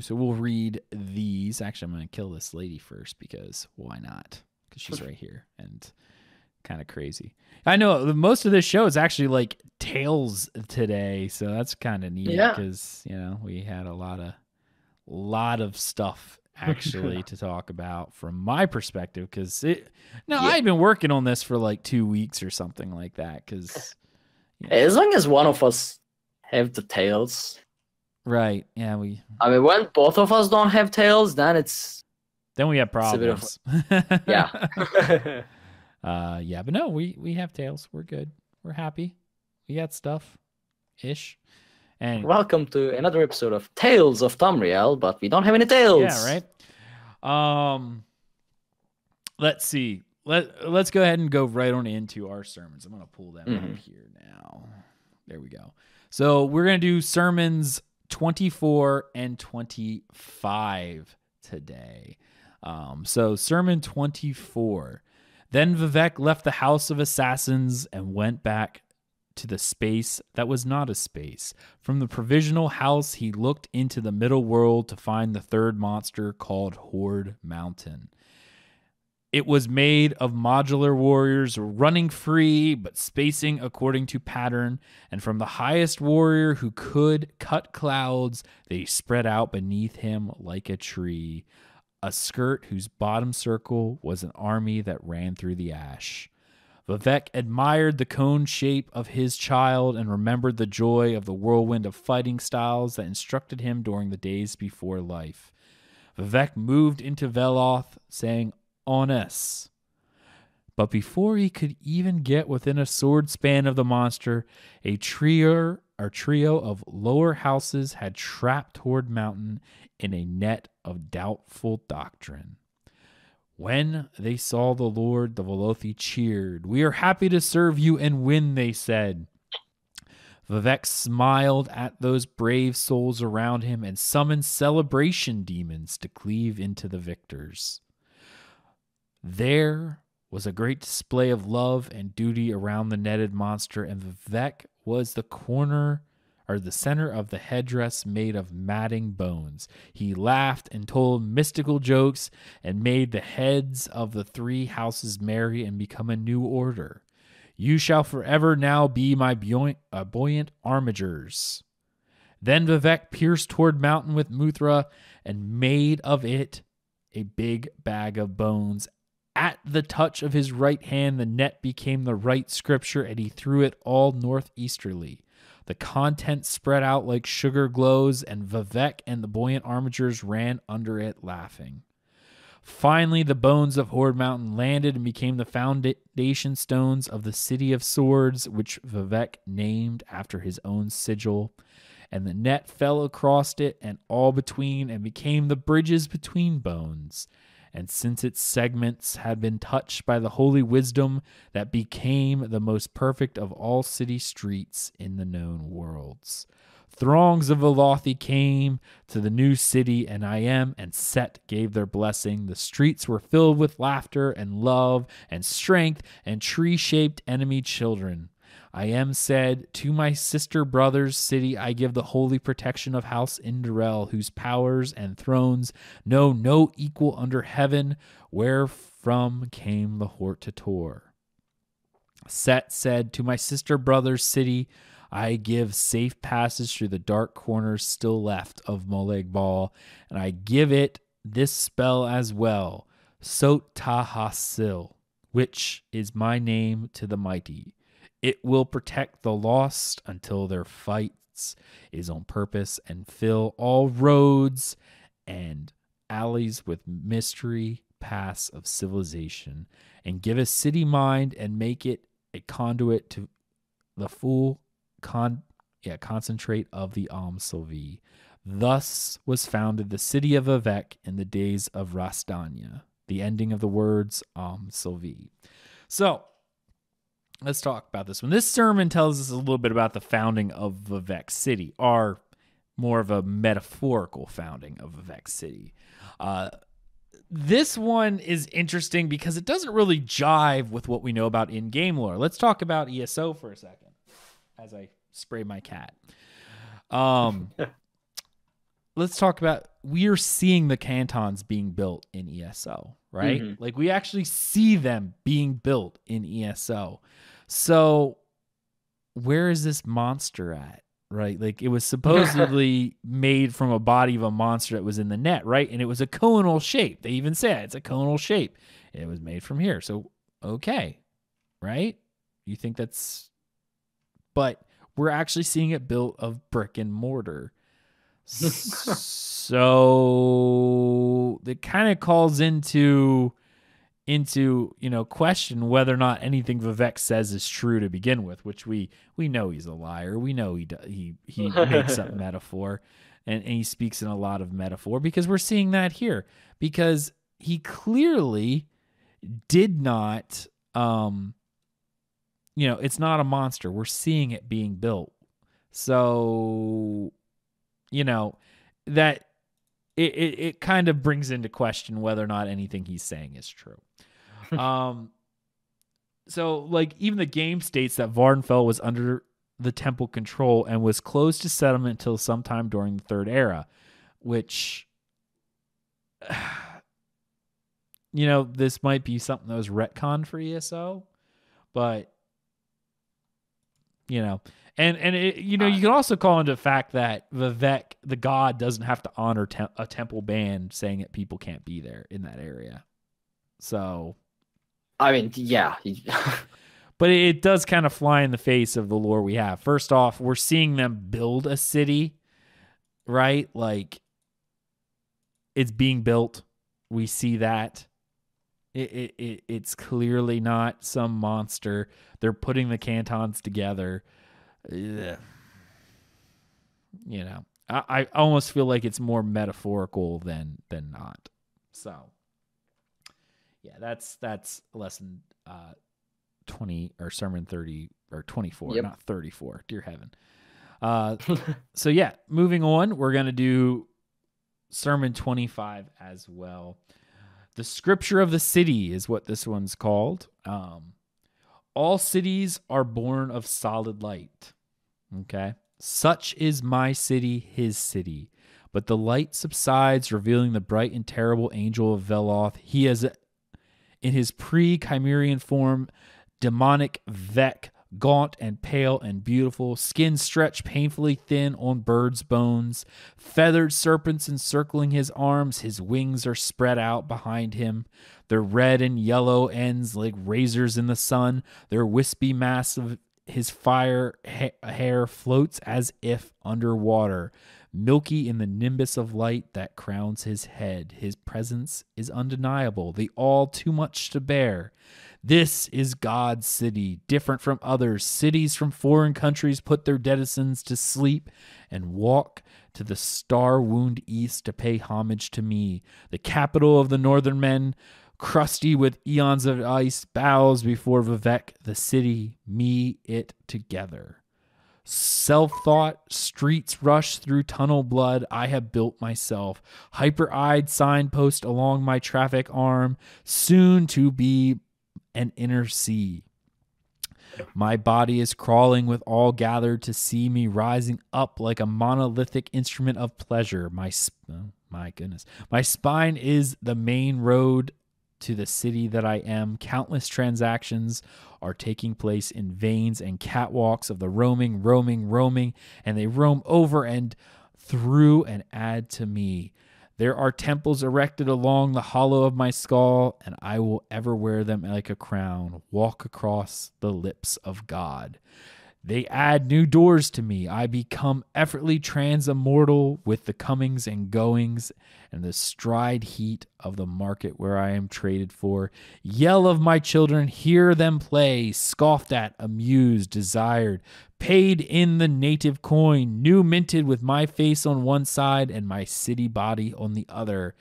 So we'll read these. Actually, I'm going to kill this lady first because why not? Because she's right here and kind of crazy. I know most of this show is actually like Tales today, so that's kind of neat because we had a lot of stuff actually to talk about from my perspective because I've been working on this for like 2 weeks or something like that because as long as one of us have the tails. Right. Yeah, I mean, when both of us don't have tails, then we have problems. Yeah. Yeah, but no, we have tails. We're good. We're happy. We got stuff ish. And welcome to another episode of Tales of Tamriel, but we don't have any tails. Yeah, right. Let's see. Let's go ahead and go right on into our sermons. I'm gonna pull them up here now. There we go. So we're gonna do sermons 24 and 25 today. So sermon 24. Then Vivec left the house of assassins and went back to the space that was not a space. From the provisional house, he looked into the middle world to find the third monster called Horde Mountain. It was made of modular warriors running free but spacing according to pattern, and from the highest warrior who could cut clouds, they spread out beneath him like a tree, a skirt whose bottom circle was an army that ran through the ash. Vivec admired the cone shape of his child and remembered the joy of the whirlwind of fighting styles that instructed him during the days before life. Vivec moved into Veloth, saying, "Honest." But before he could even get within a sword span of the monster, a trio of lower houses had trapped Horde Mountain in a net of doubtful doctrine. When they saw the Lord, the Velothi cheered. "We are happy to serve you and win," they said. Vivec smiled at those brave souls around him and summoned celebration demons to cleave into the victors. There was a great display of love and duty around the netted monster, and Vivec was the center of the headdress made of matting bones. He laughed and told mystical jokes and made the heads of the three houses merry and become a new order. "You shall forever now be my buoyant armigers." Then Vivec pierced toward Mountain with Muthra and made of it a big bag of bones. At the touch of his right hand, the net became the right scripture, and he threw it all northeasterly. The contents spread out like sugar glows, and Vivec and the buoyant armigers ran under it laughing. Finally, the bones of Horde Mountain landed and became the foundation stones of the City of Swords, which Vivec named after his own sigil. And the net fell across it and all between and became the bridges between bones. And since its segments had been touched by the holy wisdom, that became the most perfect of all city streets in the known worlds. Throngs of Velothi came to the new city, and Iam and Set gave their blessing. The streets were filled with laughter and love and strength and tree-shaped enemy children. Iam said, "To my sister brother's city I give the holy protection of House Indorel, whose powers and thrones know no equal under heaven, wherefrom came the Hortator." Set said, "To my sister brother's city I give safe passage through the dark corners still left of Molag Bal, and I give it this spell as well, Sot Tahasil, which is my name to the mighty. It will protect the lost until their fights is on purpose and fill all roads and alleys with mystery paths of civilization, and give a city mind and make it a conduit to the full concentrate of the Sylvie. Thus was founded the city of Vivec in the days of Rastanya, the ending of the words Sylvie. So, let's talk about this one. This sermon tells us a little bit about the founding of Vivec City, or more of a metaphorical founding of Vivec City. This one is interesting because it doesn't really jive with what we know about in-game lore. Let's talk about ESO for a second as I spray my cat. Let's talk about, we are seeing the cantons being built in ESO, right? Mm-hmm. Like, we actually see them being built in ESO. So where is this monster at, right? Like, it was supposedly made from a body of a monster that was in the net, right? And it was a conal shape. They even said it's a conal shape. It was made from here. So, okay, right? You think that's... But we're actually seeing it built of brick and mortar. So it kind of calls into question whether or not anything Vivec says is true to begin with, which we know he's a liar. We know he makes up metaphor, and he speaks in a lot of metaphor, because we're seeing that here, because he clearly did not it's not a monster. We're seeing it being built. So that it kind of brings into question whether or not anything he's saying is true. So, like, even the game states that Vardenfell was under the temple control and was closed to settlement until sometime during the Third Era, which, this might be something that was retconned for ESO, but, And you can also call into the fact that Vivec, the god, doesn't have to honor a temple ban saying that people can't be there in that area. So, I mean, yeah. But it does kind of fly in the face of the lore we have. First off, we're seeing them build a city, right? Like, it's being built. We see that. It's clearly not some monster. They're putting the cantons together. I almost feel like it's more metaphorical than not. So, yeah, that's lesson 20 or sermon 30 or 24, Yep. not 34. Dear heaven. So yeah, moving on, we're gonna do sermon 25 as well. The scripture of the city is what this one's called. All cities are born of solid light. Okay. Such is my city, his city. But the light subsides, revealing the bright and terrible angel of Veloth. He is, in his pre-Chimerian form, demonic Vec, gaunt and pale and beautiful, skin stretched painfully thin on birds' bones, feathered serpents encircling his arms, his wings are spread out behind him, their red and yellow ends like razors in the sun, their wispy mass of his fire hair floats as if underwater, milky in the nimbus of light that crowns his head. His presence is undeniable, the all too much to bear. This is God's city, different from others. Cities from foreign countries put their denizens to sleep and walk to the star-wound east to pay homage to me. The capital of the northern men, crusty with eons of ice, bows before Vivec, the city, me, it together. Self-thought, streets rush through tunnel blood I have built myself. Hyper-eyed signpost along my traffic arm, soon to be an inner sea. My body is crawling with all gathered to see me rising up like a monolithic instrument of pleasure. My spine is the main road to the city that I am. Countless transactions are taking place in veins and catwalks of the roaming, and they roam over and through and add to me. There are temples erected along the hollow of my skull, and I will ever wear them like a crown, walk across the lips of God. They add new doors to me. I become effortlessly trans-immortal with the comings and goings and the stride heat of the market where I am traded for. Yell of my children, hear them play, scoffed at, amused, desired, paid in the native coin, new minted with my face on one side and my city body on the other.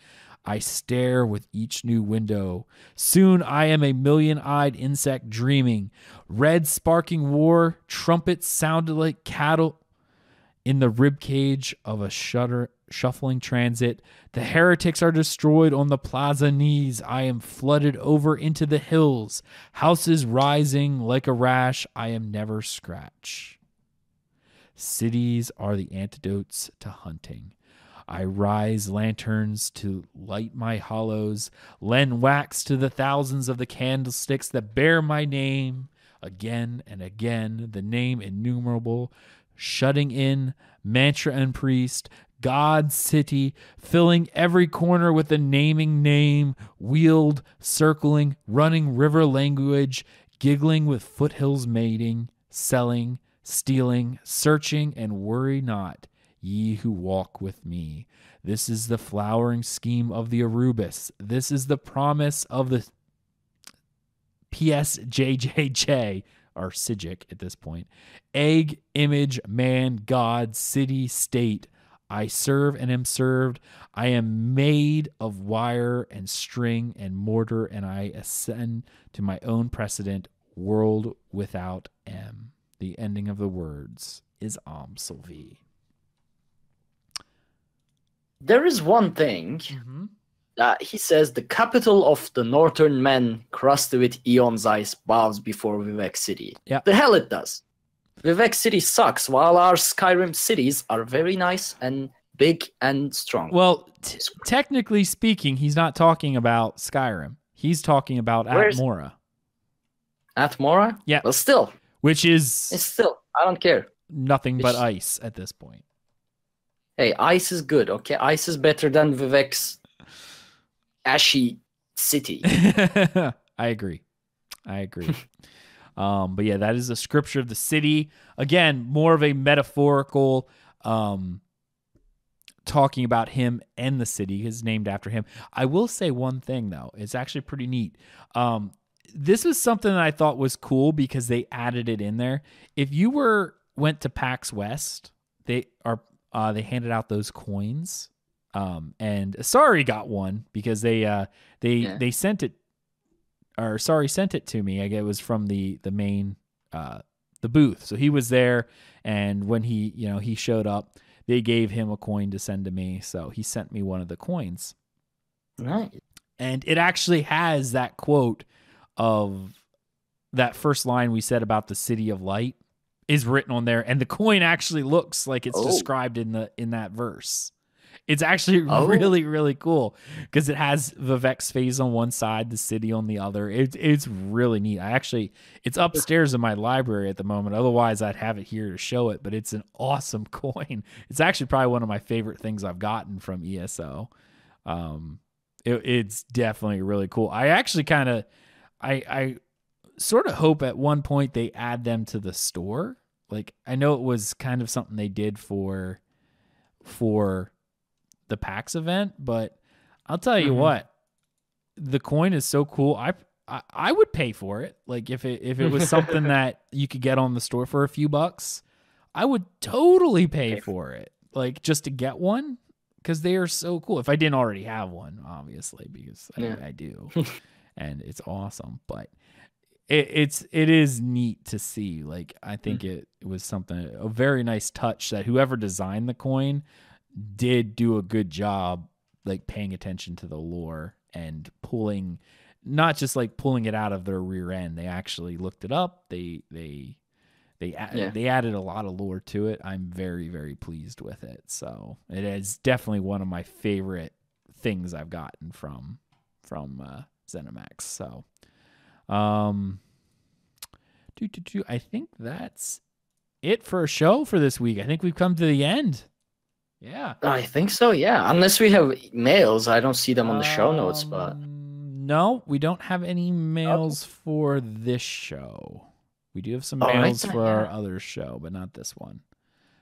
I stare with each new window. Soon I am a million-eyed insect dreaming. Red sparking war, trumpets sounded like cattle in the ribcage of a shuffling transit. The heretics are destroyed on the plaza knees. I am flooded over into the hills. Houses rising like a rash. I am never scratch. Cities are the antidotes to hunting. I rise lanterns to light my hollows, lend wax to the thousands of the candlesticks that bear my name. Again and again, the name innumerable, shutting in, mantra and priest, God's city, filling every corner with a naming name, wheeled, circling, running river language, giggling with foothills mating, selling, stealing, searching, and worry not. Ye who walk with me. This is the flowering scheme of the Arubis. This is the promise of the PSJJJ, or Psijic at this point. Egg, image, man, God, city, state. I serve and am served. I am made of wire and string and mortar, and I ascend to my own precedent, world without M. The ending of the words is Sylvie. There is one thing. He says the capital of the northern men, crusted with eon's ice, bows before Vivec City. Yeah. The hell it does. Vivec City sucks, while our Skyrim cities are very nice and big and strong. Well, technically speaking, he's not talking about Skyrim. He's talking about Atmora. Atmora? Yeah. Well, still. Which is... It's still. I don't care. Nothing but ice at this point. Hey, ice is good, okay? Ice is better than Vivec's ashy city. I agree. But yeah, that is a scripture of the city. Again, more of a metaphorical talking about him and the city is named after him. I will say one thing, though. It's actually pretty neat. This was something that I thought was cool because they added it in there. If you went to PAX West, they handed out those coins, and Asari got one because they sent it, or Asari sent it to me. I guess it was from the main the booth, so he was there, and when he showed up, they gave him a coin to send to me, so he sent me one of the coins. Nice. And it actually has that quote of that first line we said about the city of light is written on there, and the coin actually looks like it's described in that verse. It's actually really, really cool because it has Vivec's face on one side, the city on the other. It's really neat. It's upstairs in my library at the moment. Otherwise, I'd have it here to show it, but it's an awesome coin. It's actually probably one of my favorite things I've gotten from ESO. It's definitely really cool. I actually I sort of hope at one point they add them to the store. Like, I know it was kind of something they did for the PAX event, but I'll tell you what, the coin is so cool. I would pay for it. Like, if it was something that you could get on the store for a few bucks, I would totally pay for it. Like, just to get one, because they are so cool. If I didn't already have one, obviously, because I do, and it's awesome. But it is neat to see. Like, I think it was a very nice touch that whoever designed the coin did do a good job, like paying attention to the lore and not just like pulling it out of their rear end. They actually looked it up. They added a lot of lore to it. I'm very, very pleased with it. So it is definitely one of my favorite things I've gotten from ZeniMax. So, I think that's it for a show for this week. I think we've come to the end. Yeah. I think so, yeah. Unless we have mails, I don't see them on the show notes, but No, we don't have any mails for this show. We do have some all right, mails then, for yeah. our other show, but not this one.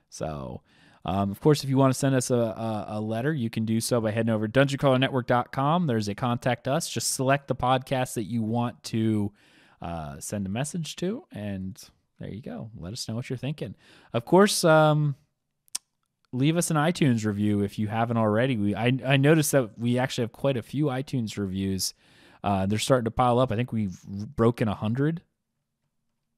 So, of course, if you want to send us a letter, you can do so by heading over to dungeoncrawlernetwork.com. There's a contact us. Just select the podcast that you want to send a message to, and there you go. Let us know what you're thinking. Of course, leave us an iTunes review if you haven't already. I noticed that we actually have quite a few iTunes reviews. They're starting to pile up. I think we've broken 100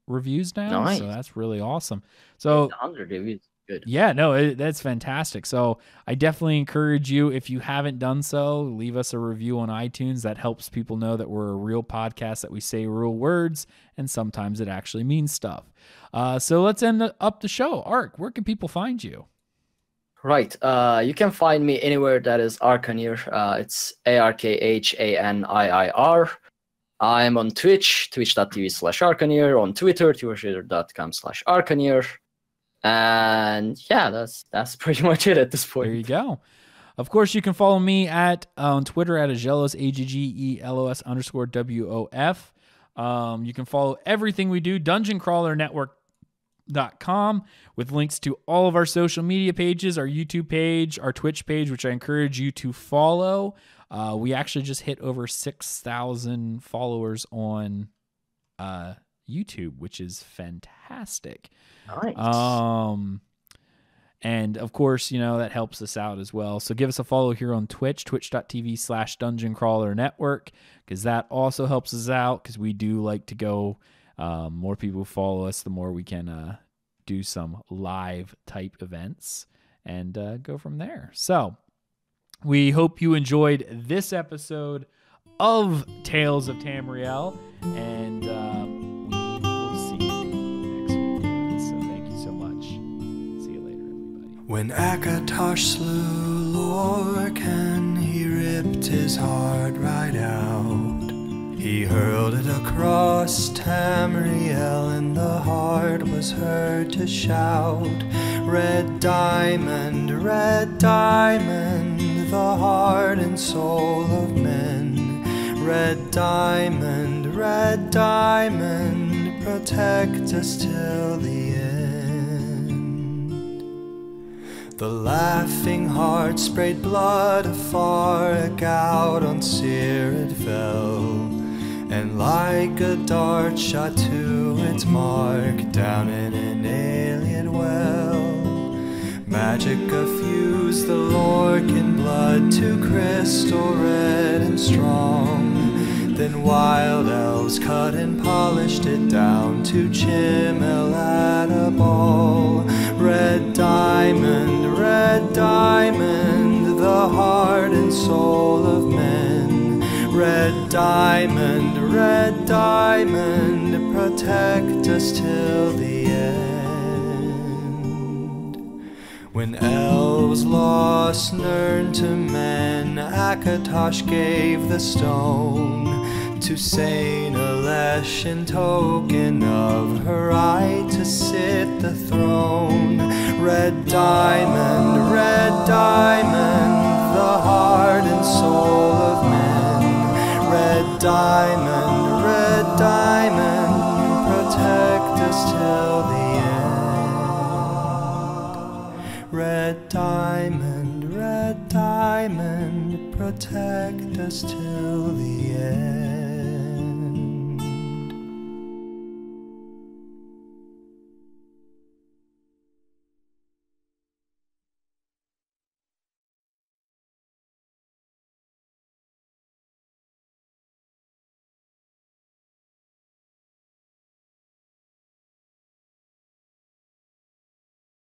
reviews now. Nice. So that's really awesome. So 100 reviews. Good. Yeah, no, that's fantastic. So I definitely encourage you, if you haven't done so, leave us a review on iTunes. That helps people know that we're a real podcast, that we say real words, and sometimes it actually means stuff. So let's end up the show. Ark, where can people find you? Right. You can find me anywhere that is Arkhaniir. It's ARKHANIIR. I'm on Twitch, twitch.tv/Arkhaniir, on Twitter, twitter.com/Arkhaniir. And yeah, that's pretty much it at this point. There you go. Of course, you can follow me on Twitter at Aggelos, AGGELOS_WOF. You can follow everything we do, dungeoncrawlernetwork.com, with links to all of our social media pages, our YouTube page, our Twitch page, which I encourage you to follow. We actually just hit over 6,000 followers on YouTube, which is fantastic. Nice. And of course, that helps us out as well. So give us a follow here on Twitch, twitch.tv/dungeoncrawlernetwork, because that also helps us out, because we do like to go, more people follow us, the more we can do some live type events and go from there. So we hope you enjoyed this episode of Tales of Tamriel, and we will see you next week. So thank you so much. See you later, everybody. When Akatosh slew Lorcan, he ripped his heart right out. He hurled it across Tamriel, and the heart was heard to shout, red diamond, the heart and soul of men. Red diamond, protect us till the end. The laughing heart sprayed blood afar, a gout on Seer it fell, and like a dart shot to its mark down in an alien well. Magicka fused the Lorcan blood to crystal red and strong. Then wild elves cut and polished it down to Chimel at a ball. Red diamond, the heart and soul of men. Red diamond, protect us till the end. When elves lost Nirn to men, Akatosh gave the stone to Saint Alesh in token of her right to sit the throne. Red diamond, the heart and soul of men. Red diamond, protect us till the end. Red diamond, protect us till the end.